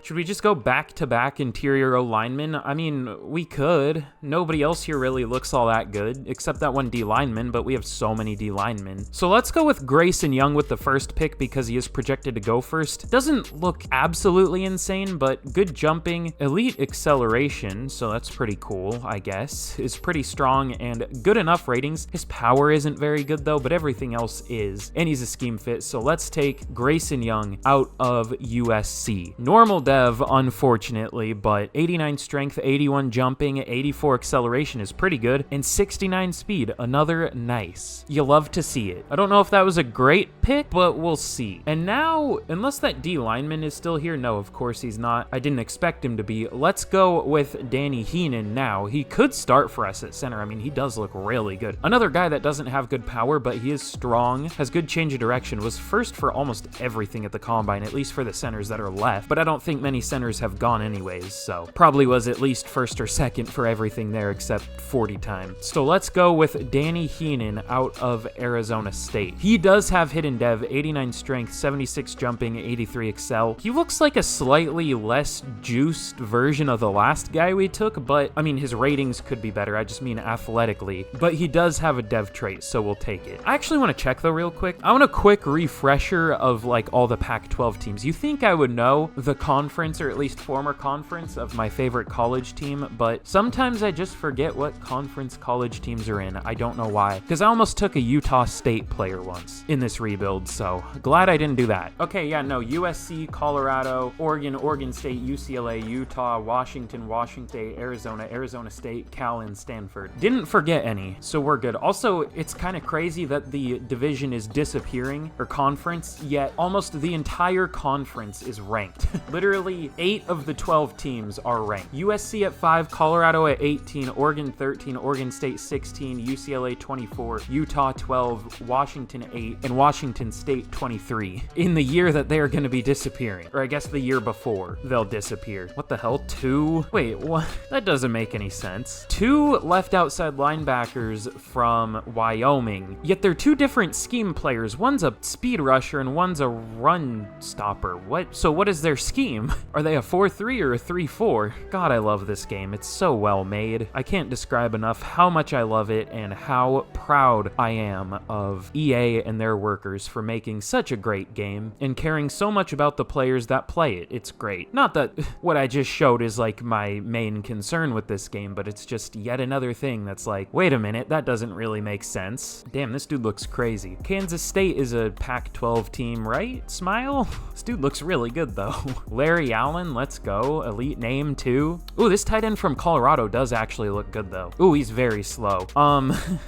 Should we just go back-to-back interior O-linemen? I mean, we could. Nobody else here really looks all that good, except that one D-lineman, but we have so many D-linemen. So let's go with Grayson Young with the first pick because he is projected to go first. Doesn't look absolutely insane, but good jumping, elite acceleration, so that's pretty cool, I guess. Is pretty strong and good enough ratings. His power isn't very good, though, but everything else is. And he's a scheme fit, so let's take Grayson Young out of USC. Normal dev, unfortunately, but 89 strength, 81 jumping, 84 acceleration is pretty good, and 69 speed, another nice. You love to see it. I don't know if that was a great pick, but we'll see. And now, unless that D lineman is still here, no, of course he's not. I didn't expect him to be. Let's go with Danny Heenan now. He could start for us at center. I mean, he does look really good. Another guy that doesn't have good power, but he is strong, has good change of direction, was first for almost everything at the combine, at least for the centers that are left, but I don't think many centers have gone anyways, so probably was at least first or second for everything there except 40 time. So let's go with Danny Heenan out of Arizona State. He does have hidden dev, 89 strength, 76 jumping, 83 excel. He looks like a slightly less juiced version of the last guy we took, but I mean, his ratings could be better. I just mean athletically, but he does have a dev trait, so we'll take it. I actually want to check though real quick. I want a quick refresher of like all the Pac-12 teams. You think I would know the conference, or at least former conference, of my favorite college team, but sometimes I just forget what conference college teams are in. I don't know why, because I almost took a Utah State player once in this rebuild, so glad I didn't do that. Okay, yeah, no, USC, Colorado, Oregon State, UCLA, Utah, Washington State, Arizona State, Cal, and Stanford. Didn't forget any, so we're good. Also, it's kind of crazy that the division is disappearing, or conference, yet almost the entire conference is ranked. Literally 8 of the 12 teams are ranked. USC at 5, Colorado at 18, Oregon 13, Oregon State 16, UCLA 24, Utah 12, Washington 8, and Washington State 23 in the year that they're going to be disappearing. Or I guess the year before they'll disappear. What the hell? 2? Wait, what? That doesn't make any sense. 2 left outside linebackers from Wyoming, yet they're 2 different scheme players. One's a speed rusher and one's a run stopper. What? So what is their scheme? Are they a 4-3 or a 3-4? God, I love this game. It's so well made. I can't describe enough how much I love it and how proud I am of EA and their workers for making such a great game and caring so much about the players that play it. It's great. Not that what I just showed is like my main concern with this game, but it's just yet another thing that's like, wait a minute, that doesn't really make sense. Damn, this dude looks crazy. Kansas State is a Pac-12 team, right? Smile? This dude looks really good though. Larry Allen, let's go. Elite name too. Ooh, this tight end from Colorado does actually look good though. Ooh, he's very slow.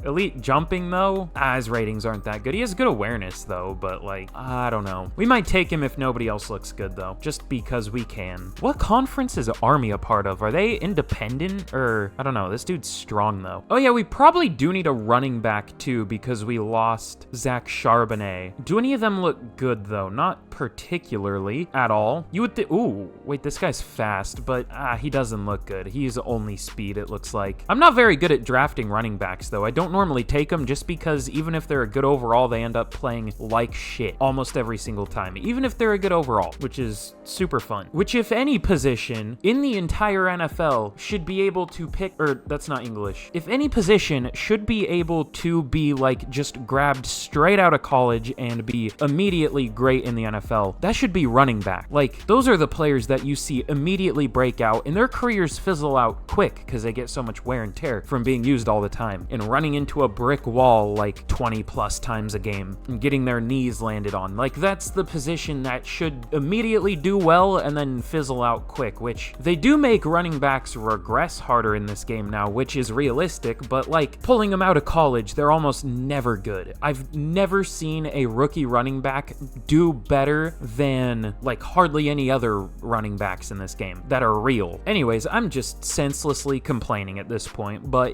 Elite jumping though, his ratings aren't that good. He has good awareness though, but like, I don't know. We might take him if nobody else looks good though, just because we can. What conference is Army a part of? Are they independent or, I don't know. This dude's strong though. Oh yeah, we probably do need a running back too because we lost Zach Charbonnet. Do any of them look good though? Not particularly at all. You would think, ooh, wait, this guy's fast, but he doesn't look good. He's only speed, it looks like. I'm not very good at drafting running backs though. I don't normally take them just because even if they're a good overall, they end up playing like shit almost every single time, even if they're a good overall, which is super fun. Which, if any position in the entire NFL should be able to pick, or that's not English, if any position should be able to be like just grabbed straight out of college and be immediately great in the NFL, that should be running back. Like, those are the players that you see immediately break out and their careers fizzle out quick because they get so much wear and tear from being used all the time and running into a brick wall like 20 plus times a game and getting their knees landed on. Like, that's the position that should immediately do well and then fizzle out quick, which they do make running backs regress harder in this game now, which is realistic, but like pulling them out of college, they're almost never good. I've never seen a rookie running back do better than like hardly any other running backs in this game that are real. Anyways, I'm just senselessly complaining at this point, but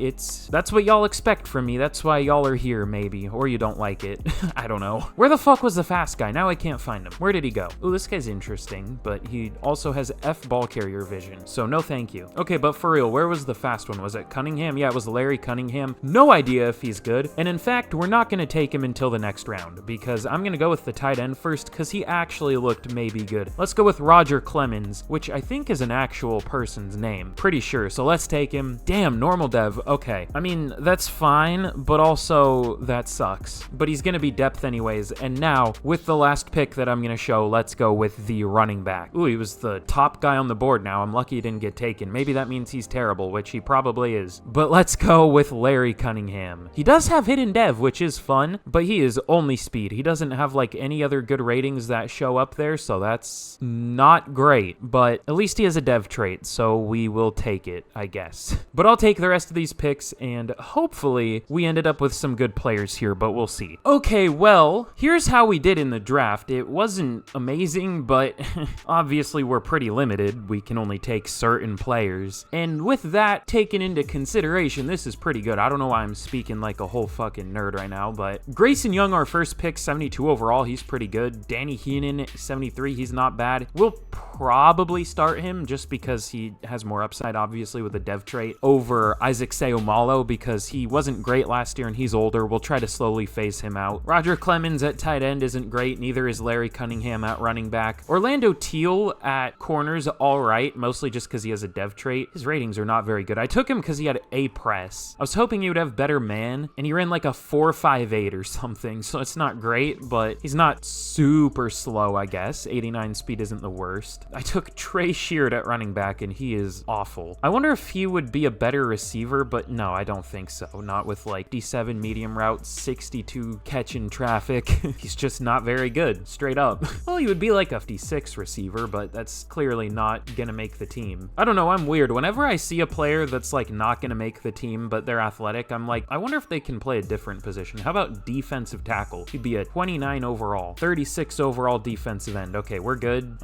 that's what y'all expect from me. That's why y'all are here, maybe, or you don't like it. I don't know. Where the fuck was the fast guy? Now I can't find him. Where did he go? Ooh, this guy's interesting, but he also has F ball carrier vision, so no thank you. Okay, but for real, where was the fast one? Was it Cunningham? Yeah, it was Larry Cunningham. No idea if he's good, and in fact, we're not gonna take him until the next round, because I'm gonna go with the tight end first, because he actually looked maybe good. Let's go with Roger Clemens, which I think is an actual person's name. Pretty sure, so let's take him. Damn, normal dev, okay. I mean, that's fine, but also that sucks. But he's gonna be depth anyways, and now, with the last pick that I'm gonna show, let's go with the running back. Ooh, he was the top guy on the board now. I'm lucky he didn't get taken. Maybe that means he's terrible, which he probably is. But let's go with Larry Cunningham. He does have hidden dev, which is fun, but he is only speed. He doesn't have like any other good ratings that show up there, so that's not great. But at least he has a dev trait, so we will take it, I guess. But I'll take the rest of these picks, and hopefully we ended up with some good players here, but we'll see. Okay, well, here's how we did in the draft. It wasn't amazing, but obviously we're pretty limited. We can only take certain players. And with that taken into consideration, this is pretty good. I don't know why I'm speaking like a whole fucking nerd right now, but Grayson Young, our first pick, 72 overall. He's pretty good. Danny Heenan, 73. He's not bad. We'll probably start him just because he has more upside, obviously, with a dev trait over Isaac Seumalo because he wasn't great last year and he's older. We'll try to slowly phase him out. Roger Clemens at tight end isn't great. Neither is Larry Cunningham at running back. Orlando Teal at corners all right, mostly just because he has a dev trait. His ratings are not very good. I took him because he had a press. I was hoping he would have better man, and he ran like a 4.58 or something, so it's not great, but he's not super slow, I guess. 89 speed isn't the worst. I took Trey Sheard at running back, and he is awful. I wonder if he would be a better receiver, but no, I don't think so. Not with like 57 medium route, 62 catch in traffic. He's just not very good, straight up. Well, he would be like a 56 receiver, but that's clearly not gonna make the team. I don't know, I'm weird. Whenever I see a player that's like not gonna make the team, but they're athletic, I'm like, I wonder if they can play a different position. How about defensive tackle? He'd be a 29 overall, 36 overall defensive end. Okay, we're good.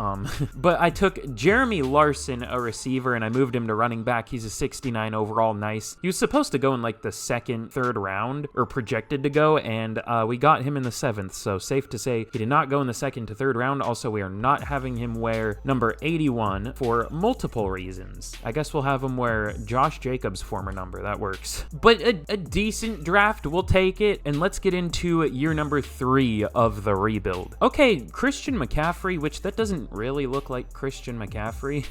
But I took Jeremy Larson, a receiver, and I moved him to running back. He's a 69 overall, nice. He was supposed to go in like the second, third round, or projected to go, and we got him in the 7th, so safe to say he did not go in the 2nd to 3rd round. Also, we are not having him wear number 81 for multiple reasons. I guess we'll have him wear Josh Jacobs' former number. That works. But a decent draft, we'll take it, and let's get into year number 3 of the rebuild. Okay, Christian McCaffrey, which that doesn't really look like Christian McCaffrey,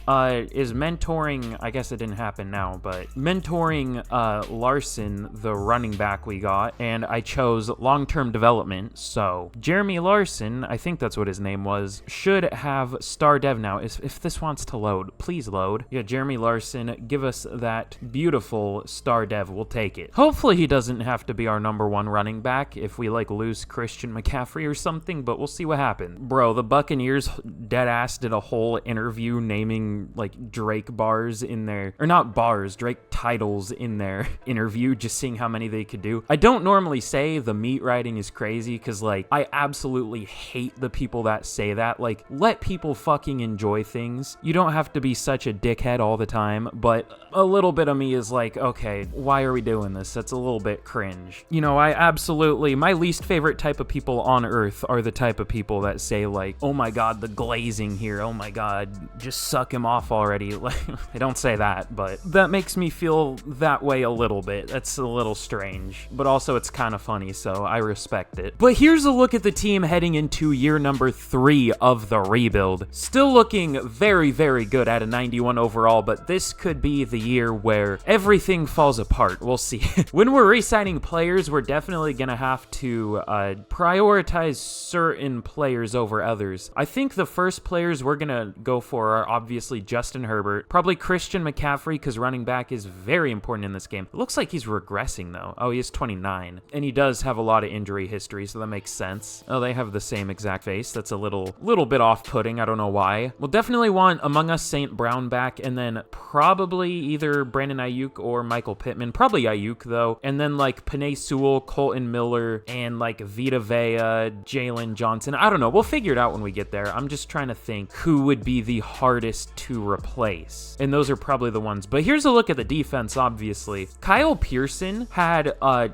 is mentoring, I guess it didn't happen now, but mentoring Larson, the running back we got, and I chose long-term development, so Jeremy Larson, I think that's what his name was, should have star dev now. If this wants to load, please load. Yeah, Jeremy Larson, give us that beautiful star dev. We'll take it. Hopefully he doesn't have to be our number 1 running back if we like lose Christian McCaffrey or something, but we'll see what happens. Bro, the Buccaneers deadass did a whole interview naming like Drake bars in there, or not bars, Drake titles in their interview, just seeing how many they could do. I don't normally say the meat writing is crazy because like I absolutely hate the people that say that. Like, let people fucking enjoy things. You don't have to be such a dickhead all the time, but a little bit of me is like, okay, why are we doing this? That's a little bit cringe. You know, my least favorite type of people on earth are the type of people that say like, oh my god, the glazing here, oh my god, just suck him off already. Like, they don't say that, but that makes me feel that way a little bit. That's a little strange, but also it's kind of funny, so I respect it. But here's a look at the team heading into year number 3 of the rebuild. Still looking very, very good at a 91 overall, but this could be the year where everything falls apart. We'll see. When we're re-signing players, we're definitely gonna have to prioritize certain players over others. I think the first players we're gonna go for are obviously Justin Herbert, probably Christian McCaffrey, because running back is very important in this game. It looks like he's regressing though. Oh, he is 29, and he does have a lot of injury history, so that makes sense. Oh, they have the same exact face. That's a little bit off-putting. I don't know why. We'll definitely want Among Us St. Brown back, and then probably either Brandon Ayuk or Michael Pittman. Probably Ayuk though, and then like Penei Sewell, Colton Miller, and like Vita Vea, Jalen Johnson. I don't know. We'll figure it out when we get there. I'm just trying to think who would be the hardest to replace, and those are probably the ones. But here's a look at the defense, obviously. Kyle Pearson had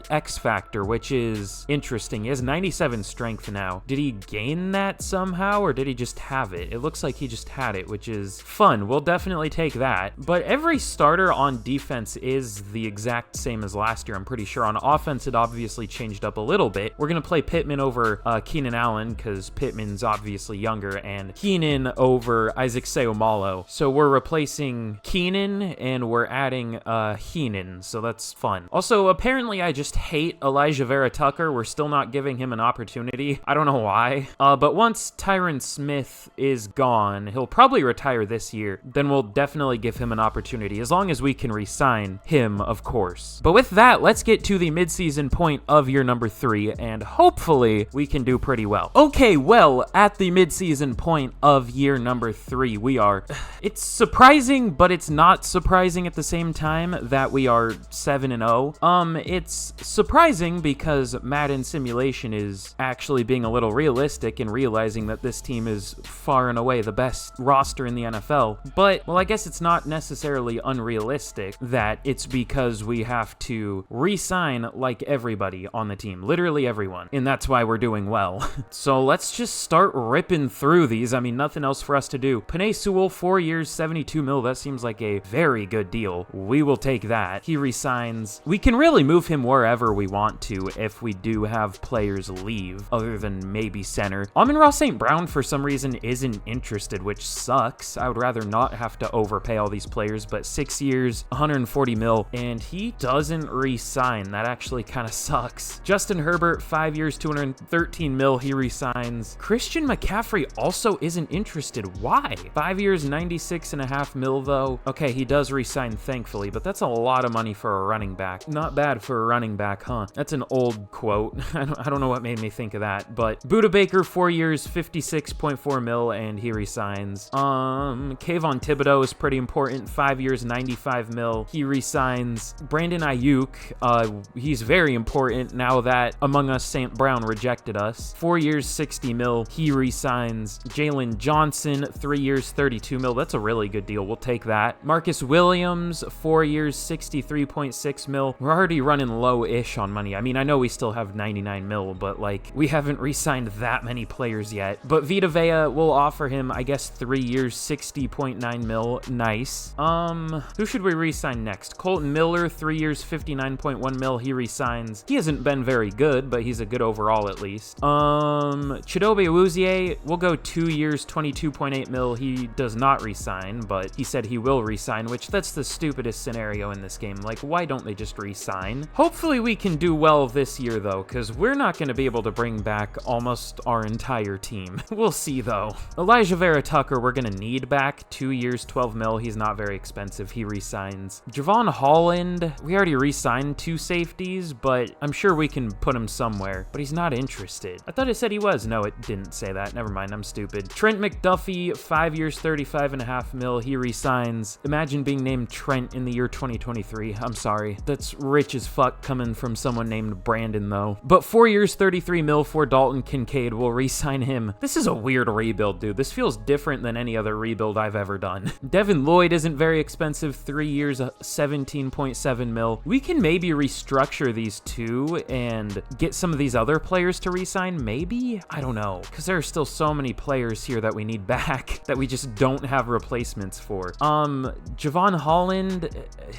X Factor, which is interesting. He has 97 strength now. Did he gain that somehow, or did he just have it? It looks like he just had it, which is fun. We'll definitely take that. But every starter on defense is the exact same as last year, I'm pretty sure. On offense, it obviously changed up a little bit. We're going to play Pittman over Keenan Allen, because Pittman's obviously younger, and Keenan over Isaac Seumalo. So we're replacing Keenan, and we're adding Heenan, so that's fun. Also, apparently I just hate Elijah Vera Tucker. We're still not giving him an opportunity. I don't know why. But once Tyron Smith is gone, he'll probably retire this year, then we'll definitely give him an opportunity, as long as we can re-sign him, of course. But with that, let's get to the midseason point of year number 3, and hopefully we can do pretty well. Okay, well, at the midseason point of year number 3, we are... It's surprising, but it's not surprising at the same time that we are 7-0. It's surprising because Madden Simulation is actually being a little realistic and realizing that this team is far and away the best roster in the NFL. But, well, I guess it's not necessarily unrealistic that it's because we have to re-sign like everybody on the team, literally everyone, and that's why we're doing well. So let's just start ripping through these. I mean, nothing else for us to do. Penei Sewell, 4 years, 72 mil. That seems like a very good deal. We will take that. He resigns. We can really move him wherever we want to if we do have players leave, other than maybe center. Amon-Ra St. Brown, for some reason, isn't interested interested, which sucks. I would rather not have to overpay all these players, but 6 years, 140 mil, and he doesn't re-sign. That actually kind of sucks. Justin Herbert, 5 years, 213 mil, he re-signs. Christian McCaffrey also isn't interested. Why? 5 years, 96.5 mil though. Okay, he does re-sign, thankfully, but that's a lot of money for a running back. Not bad for a running back, huh? That's an old quote. I don't know what made me think of that, but Budda Baker, 4 years, 56.4 mil, and he resigns. Kayvon Thibodeau is pretty important. 5 years, 95 mil. He resigns. Brandon Ayuk, he's very important now that Among Us St. Brown rejected us. 4 years, 60 mil. He resigns. Jalen Johnson, 3 years, 32 mil. That's a really good deal. We'll take that. Marcus Williams, 4 years, 63.6 mil. We're already running low-ish on money. I mean, I know we still have 99 mil, but like, we haven't re-signed that many players yet. But Vita Vea, will offer him, I guess, 3 years, 60.9 mil. Nice. Who should we re-sign next? Colton Miller, 3 years, 59.1 mil. He re-signs. He hasn't been very good, but he's a good overall at least. Chidobe Awuzie, we'll go 2 years, 22.8 mil. He does not re-sign, but he said he will re-sign, which that's the stupidest scenario in this game. Like, why don't they just re-sign? Hopefully we can do well this year though, because we're not going to be able to bring back almost our entire team. We'll see though. Elijah Vera Tucker, we're going to need back. 2 years, 12 mil. He's not very expensive. He re-signs. Javon Holland, we already re-signed 2 safeties, but I'm sure we can put him somewhere, but he's not interested. I thought it said he was. No, it didn't say that. Never mind, I'm stupid. Trent McDuffie, 5 years, 35.5 mil. He re-signs. Imagine being named Trent in the year 2023. I'm sorry. That's rich as fuck coming from someone named Brandon though. But 4 years, 33 mil for Dalton Kincaid. We'll re-sign him. This is a weird rebuild, dude. This feels different than any other rebuild I've ever done. Devin Lloyd isn't very expensive. 3 years, 17.7 mil. We can maybe restructure these two and get some of these other players to re-sign, maybe? I don't know, because there are still so many players here that we need back that we just don't have replacements for. Javon Holland,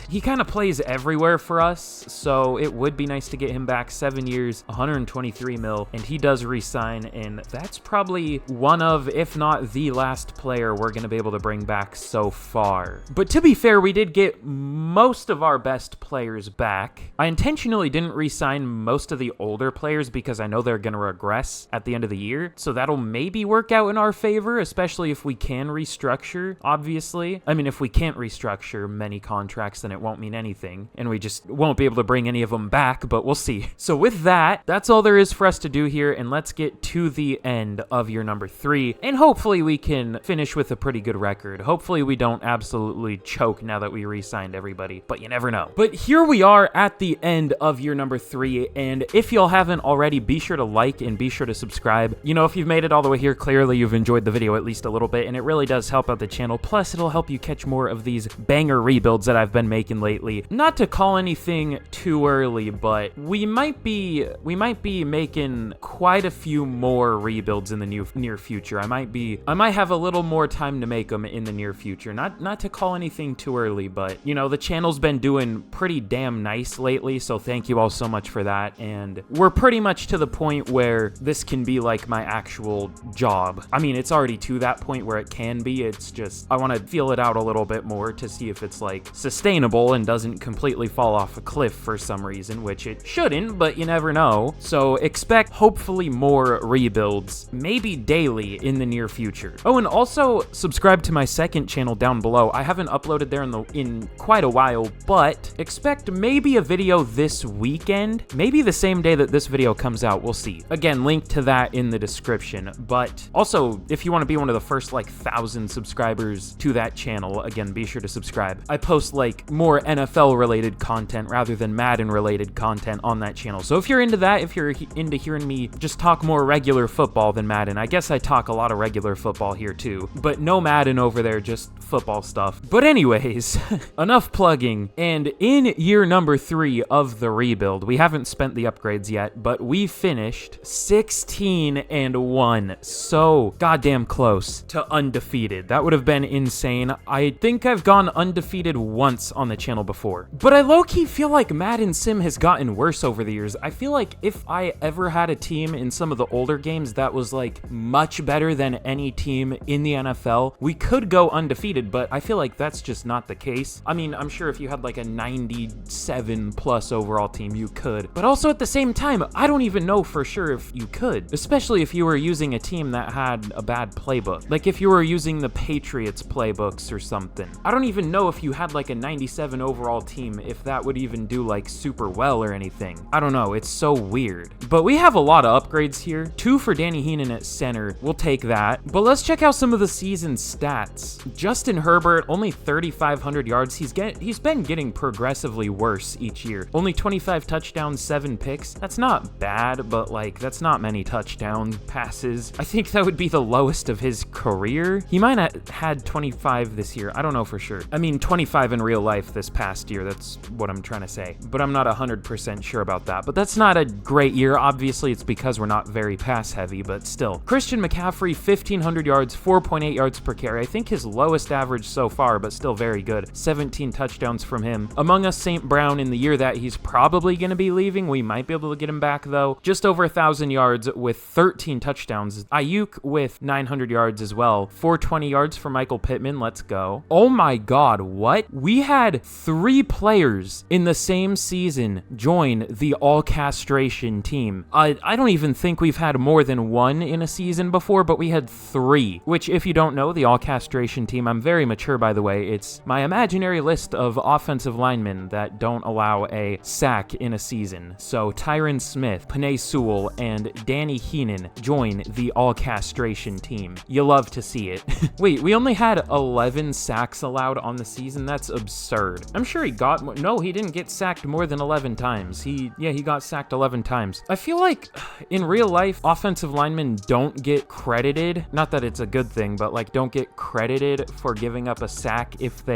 he kind of plays everywhere for us, so it would be nice to get him back. 7 years, 123 mil, and he does re-sign, and that's probably one of, if not the last player we're going to be able to bring back so far. But to be fair, we did get most of our best players back. I intentionally didn't re-sign most of the older players because I know they're going to regress at the end of the year, so that'll maybe work out in our favor, especially if we can restructure, obviously. I mean, if we can't restructure many contracts, then it won't mean anything, and we just won't be able to bring any of them back, but we'll see. So with that, that's all there is for us to do here, and let's get to the end of year number 3, and hopefully we can finish with a pretty good record. Hopefully we don't absolutely choke now that we re-signed everybody, but you never know. But here we are at the end of year number 3, and if y'all haven't already, be sure to like and be sure to subscribe. You know, if you've made it all the way here, clearly you've enjoyed the video at least a little bit, and it really does help out the channel. Plus, it'll help you catch more of these banger rebuilds that I've been making lately. Not to call anything too early, but we might be making quite a few more rebuilds in the near future. I might have a little more time to make them in the near future. Not to call anything too early, but you know, the channel's been doing pretty damn nice lately, so thank you all so much for that. And we're pretty much to the point where this can be like my actual job. I mean, it's already to that point where it can be. It's just I want to feel it out a little bit more to see if it's like sustainable and doesn't completely fall off a cliff for some reason, which it shouldn't, but you never know. So expect hopefully more rebuilds, maybe daily in the near future. Oh, and also subscribe to my second channel down below. I haven't uploaded there in quite a while, but expect maybe a video this weekend, maybe the same day that this video comes out. We'll see. Again, link to that in the description. But also, if you want to be one of the first like 1,000 subscribers to that channel, again, be sure to subscribe. I post like more NFL related content rather than Madden related content on that channel. So if you're into that, if you're into hearing me just talk more regular football than Madden, I guess I talk a lot of regular football here too, but no Madden over there, just football stuff. But anyways, enough plugging. And in year number 3 of the rebuild, we haven't spent the upgrades yet, but we finished 16-1. So goddamn close to undefeated. That would have been insane. I think I've gone undefeated once on the channel before, but I low-key feel like Madden Sim has gotten worse over the years. I feel like if I ever had a team in some of the older games that was like much better than any team team in the NFL, we could go undefeated, but I feel like that's just not the case. I mean, I'm sure if you had like a 97 plus overall team, you could. But also at the same time, I don't even know for sure if you could, especially if you were using a team that had a bad playbook. Like if you were using the Patriots playbooks or something. I don't even know if you had like a 97 overall team, if that would even do like super well or anything. I don't know, it's so weird. But we have a lot of upgrades here. 2 for Danny Heenan at center, we'll take that. But let's check out some of the season stats. Justin Herbert, only 3,500 yards. He's been getting progressively worse each year. Only 25 touchdowns, 7 picks. That's not bad, but like that's not many touchdown passes. I think that would be the lowest of his career. He might have had 25 this year. I don't know for sure. I mean, 25 in real life this past year. That's what I'm trying to say. But I'm not 100% sure about that. But that's not a great year. Obviously, it's because we're not very pass heavy, but still. Christian McCaffrey, 1,500 yards, 4.8 yards per carry. I think his lowest average so far, but still very good. 17 touchdowns from him. Among Us St. Brown, in the year that he's probably going to be leaving, we might be able to get him back though. Just over 1,000 yards with 13 touchdowns. Ayuk with 900 yards as well. 420 yards for Michael Pittman. Let's go. Oh my God, what? We had 3 players in the same season join the all castration team. I don't even think we've had more than 1 in a season before, but we had 3, which if you don't know, the all castration team, I'm very mature by the way, it's my imaginary list of offensive linemen that don't allow a sack in a season. So Tyron Smith, Penei Sewell, and Danny Heenan join the all castration team. You love to see it. Wait, we only had 11 sacks allowed on the season? That's absurd. I'm sure he got more. No, he didn't get sacked more than 11 times. He got sacked 11 times. I feel like in real life, offensive linemen don't get credited. Not that it's a good thing, but like don't get credited for giving up a sack if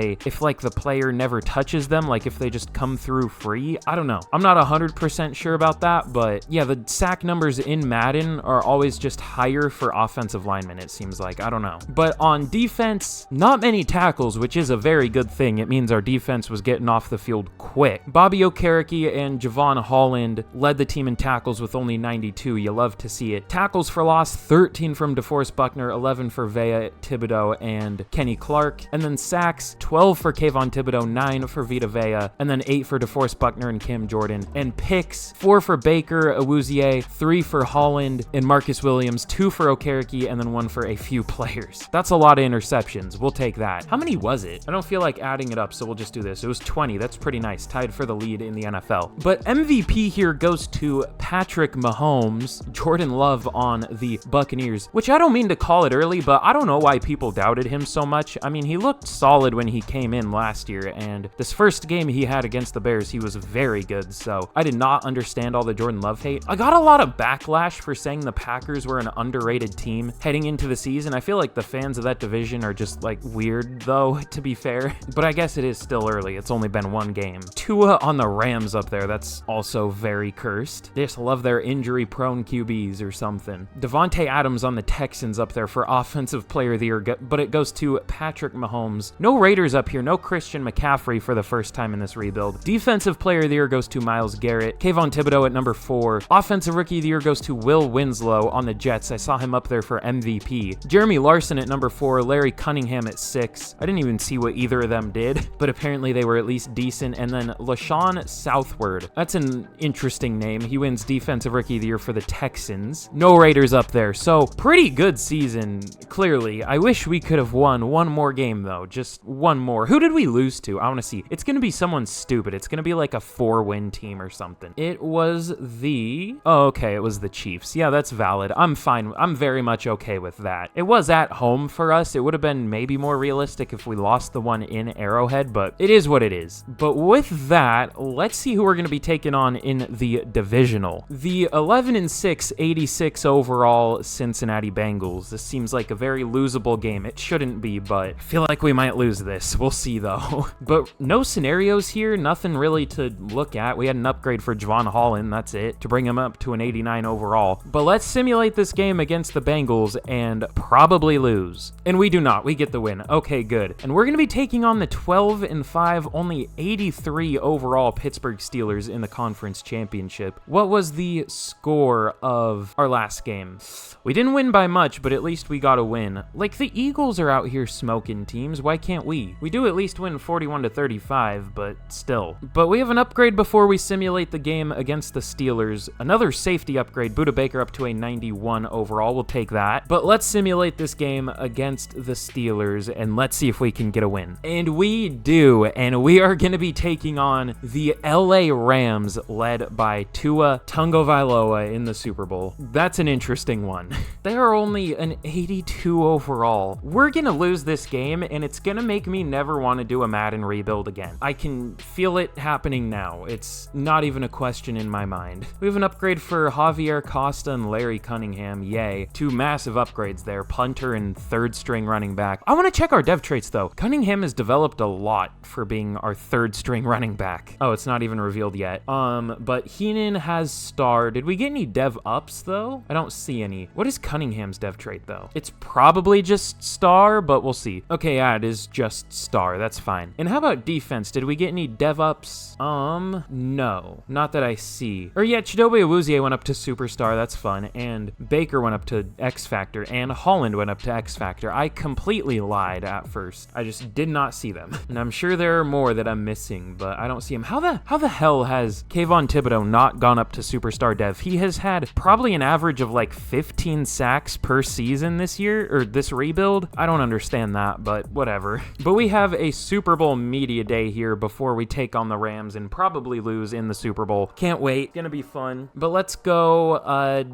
like the player never touches them, like if they just come through free. I don't know. I'm not 100% sure about that, but yeah, the sack numbers in Madden are always just higher for offensive linemen, it seems like. I don't know. But on defense, not many tackles, which is a very good thing. It means our defense was getting off the field quick. Bobby Okereke and Javon Holland led the team in tackles with only 92. You love to see it. Tackles for loss, 13 from DeForest Buckner, 11 for Vea Thibodeau and Kenny Clark. And then sacks, 12 for Kayvon Thibodeau, 9 for Vita Vea, and then 8 for DeForest Buckner and Cam Jordan. And picks, 4 for Baker, Awuzie, 3 for Holland and Marcus Williams, 2 for Okereke, and then 1 for a few players. That's a lot of interceptions. We'll take that. How many was it? I don't feel like adding it up, so we'll just do this. It was 20. That's pretty nice. Tied for the lead in the NFL. But MVP here goes to Patrick Mahomes, Jordan Love on the Buccaneers, which I don't mean to call it early, but I don't know why people doubted him so much. I mean, he looked solid when he came in last year, and this first game he had against the Bears, he was very good, so I did not understand all the Jordan Love hate. I got a lot of backlash for saying the Packers were an underrated team heading into the season. I feel like the fans of that division are just like weird though, to be fair, but I guess it is still early. It's only been 1 game. Tua on the Rams up there, that's also very cursed. They just love their injury-prone QBs or something. Devontae Adams on the Texans up there for Offensive Player of the Year, but it goes to Patrick Mahomes. No Raiders up here, no Christian McCaffrey for the first time in this rebuild. Defensive Player of the Year goes to Myles Garrett. Kayvon Thibodeau at number 4. Offensive Rookie of the Year goes to Will Winslow on the Jets. I saw him up there for MVP. Jeremy Larson at number 4. Larry Cunningham at 6. I didn't even see what either of them did, but apparently they were at least decent. And then LaShawn Southward. That's an interesting name. He wins Defensive Rookie of the Year for the Texans. No Raiders up there, so pretty good season, clearly. I wish we could have won one more game, though. Just one more. Who did we lose to? I want to see. It's going to be someone stupid. It's going to be like a 4-win team or something. It was the... Oh, okay, it was the Chiefs. Yeah, that's valid. I'm fine. I'm very much okay with that. It was at home for us. It would have been maybe more realistic if we lost the one in Arrowhead, but it is what it is. But with that, let's see who we're going to be taking on in the divisional. The 11-6, 86 overall Cincinnati Bengals. This seems like a very losable game. It shouldn't be, but I feel like we might lose this. We'll see, though. But no scenarios here. Nothing really to look at. We had an upgrade for Javon Holland. That's it, to bring him up to an 89 overall. But let's simulate this game against the Bengals and probably lose. And we do not. We get the win. Okay, good. And we're going to be taking on the 12-5, only 83 overall Pittsburgh Steelers in the conference championship. What was the score of our last game? We didn't win by much, but at least least we gotta win. Like, the Eagles are out here smoking teams, why can't we? We do at least win 41-35, but still. But we have an upgrade before we simulate the game against the Steelers. Another safety upgrade, Budda Baker up to a 91 overall, we'll take that. But let's simulate this game against the Steelers, and let's see if we can get a win. And we do, and we are gonna be taking on the LA Rams, led by Tua Tagovailoa in the Super Bowl. That's an interesting one. They are only an 82 overall. We're gonna lose this game, and it's gonna make me never want to do a Madden rebuild again. I can feel it happening now. It's not even a question in my mind. We have an upgrade for Javier Costa and Larry Cunningham. Yay. Two massive upgrades there, punter and third string running back. I want to check our dev traits though. Cunningham has developed a lot for being our third string running back. Oh, it's not even revealed yet. But Heenan has star. Did we get any dev ups though? I don't see any. What is Cunningham's dev trait though? It's probably just star, but we'll see. Okay, yeah, it is just star. That's fine. And how about defense? Did we get any dev ups? No, not that I see. Or yeah, Chidobe Awuzie went up to superstar. That's fun. And Baker went up to X Factor, and Holland went up to X Factor. I completely lied at first. I just did not see them. And I'm sure there are more that I'm missing, but I don't see them. How the hell has Kayvon Thibodeau not gone up to superstar dev? He has had probably an average of like 15 sacks per season this year, or this rebuild. I don't understand that, but whatever. But we have a Super Bowl media day here before we take on the Rams and probably lose in the Super Bowl. Can't wait. Gonna be fun. But let's go,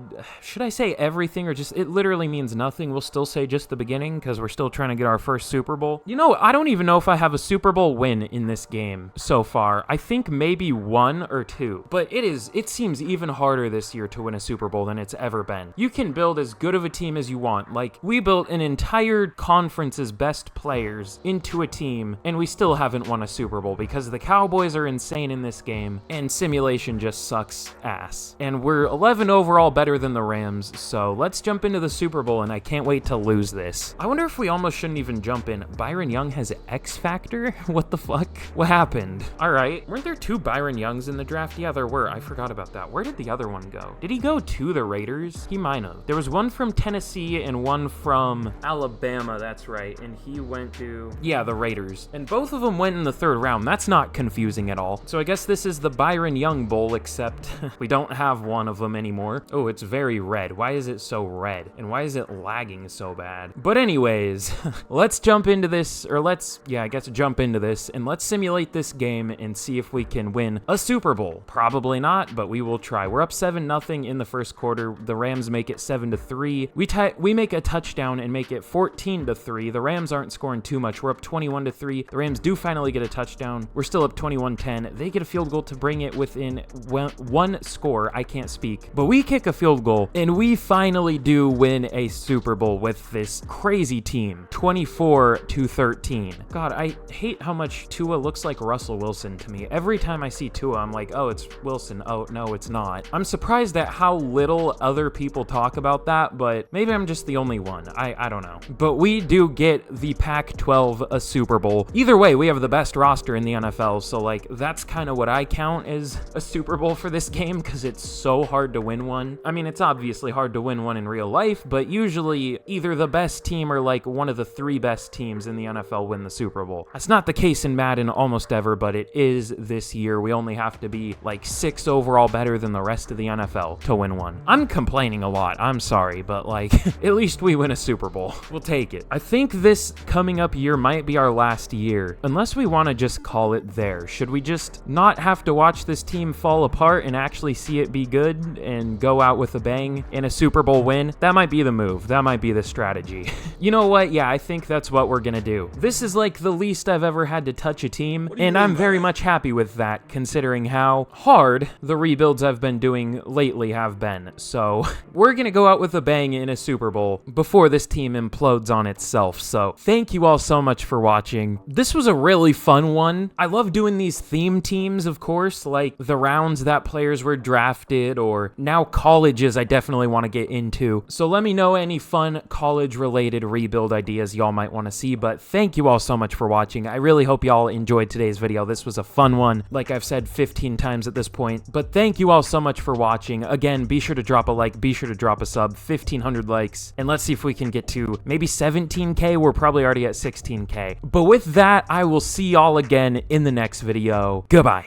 should I say everything or just, it literally means nothing. We'll still say just the beginning because we're still trying to get our first Super Bowl. You know, I don't even know if I have a Super Bowl win in this game so far. I think maybe 1 or 2, but it seems even harder this year to win a Super Bowl than it's ever been. You can build as good of a team as you want. Like, we built an entire conference's best players into a team, and we still haven't won a Super Bowl because the Cowboys are insane in this game, and simulation just sucks ass. And we're 11 overall better than the Rams, so let's jump into the Super Bowl, and I can't wait to lose this. I wonder if we almost shouldn't even jump in. Byron Young has X Factor? What the fuck? What happened? All right. Weren't there 2 Byron Youngs in the draft? Yeah, there were. I forgot about that. Where did the other one go? Did he go to the Raiders? He might have. There was one from Tennessee and one from Alabama, that's right, and he went to, yeah, the Raiders. And both of them went in the 3rd round. That's not confusing at all. So I guess this is the Byron Young Bowl, except we don't have one of them anymore. Oh, it's very red. Why is it so red? And why is it lagging so bad? But anyways, let's jump into this, or I guess jump into this, and let's simulate this game and see if we can win a Super Bowl. Probably not, but we will try. We're up 7-0 in the first quarter. The Rams make it 7-3. We make a touchdown and make it 14-3. The Rams aren't scoring too much. We're up 21-3. The Rams do finally get a touchdown. We're still up 21-10. They get a field goal to bring it within one score. I can't speak. But we kick a field goal, and we finally do win a Super Bowl with this crazy team. 24-13. God, I hate how much Tua looks like Russell Wilson to me. Every time I see Tua, I'm like, oh, it's Wilson. Oh, no, it's not. I'm surprised at how little other people talk about that, but maybe I'm just the only one. I don't know. But we do get the Pac-12 a Super Bowl. Either way, we have the best roster in the NFL, so like that's kind of what I count as a Super Bowl for this game because it's so hard to win one. I mean, it's obviously hard to win one in real life, but usually either the best team or like one of the 3 best teams in the NFL win the Super Bowl. That's not the case in Madden almost ever, but it is this year. We only have to be like 6 overall better than the rest of the NFL to win one. I'm complaining a lot. I'm sorry, but like at least we win a Super Bowl. We'll take it. I think this coming up year might be our last year, unless we want to just call it there. Should we just not have to watch this team fall apart and actually see it be good and go out with a bang in a Super Bowl win? That might be the move. That might be the strategy. You know what? Yeah, I think that's what we're gonna do. This is like the least I've ever had to touch a team, and I'm very much happy with that considering how hard the rebuilds I've been doing lately have been. So we're gonna go out with a bang in a Super Bowl before this team implodes on itself. So thank you all so much for watching. This was a really fun one. I love doing these theme teams, of course, like the rounds that players were drafted, or now colleges I definitely want to get into. So let me know any fun college related rebuild ideas y'all might want to see, but thank you all so much for watching. I really hope y'all enjoyed today's video. This was a fun one, like I've said 15 times at this point, but thank you all so much for watching. Again, be sure to drop a like, be sure to drop a sub, 1,500 likes, And let's see if we can get to maybe 17K. We're probably already at 16K. But with that, I will see y'all again in the next video. Goodbye.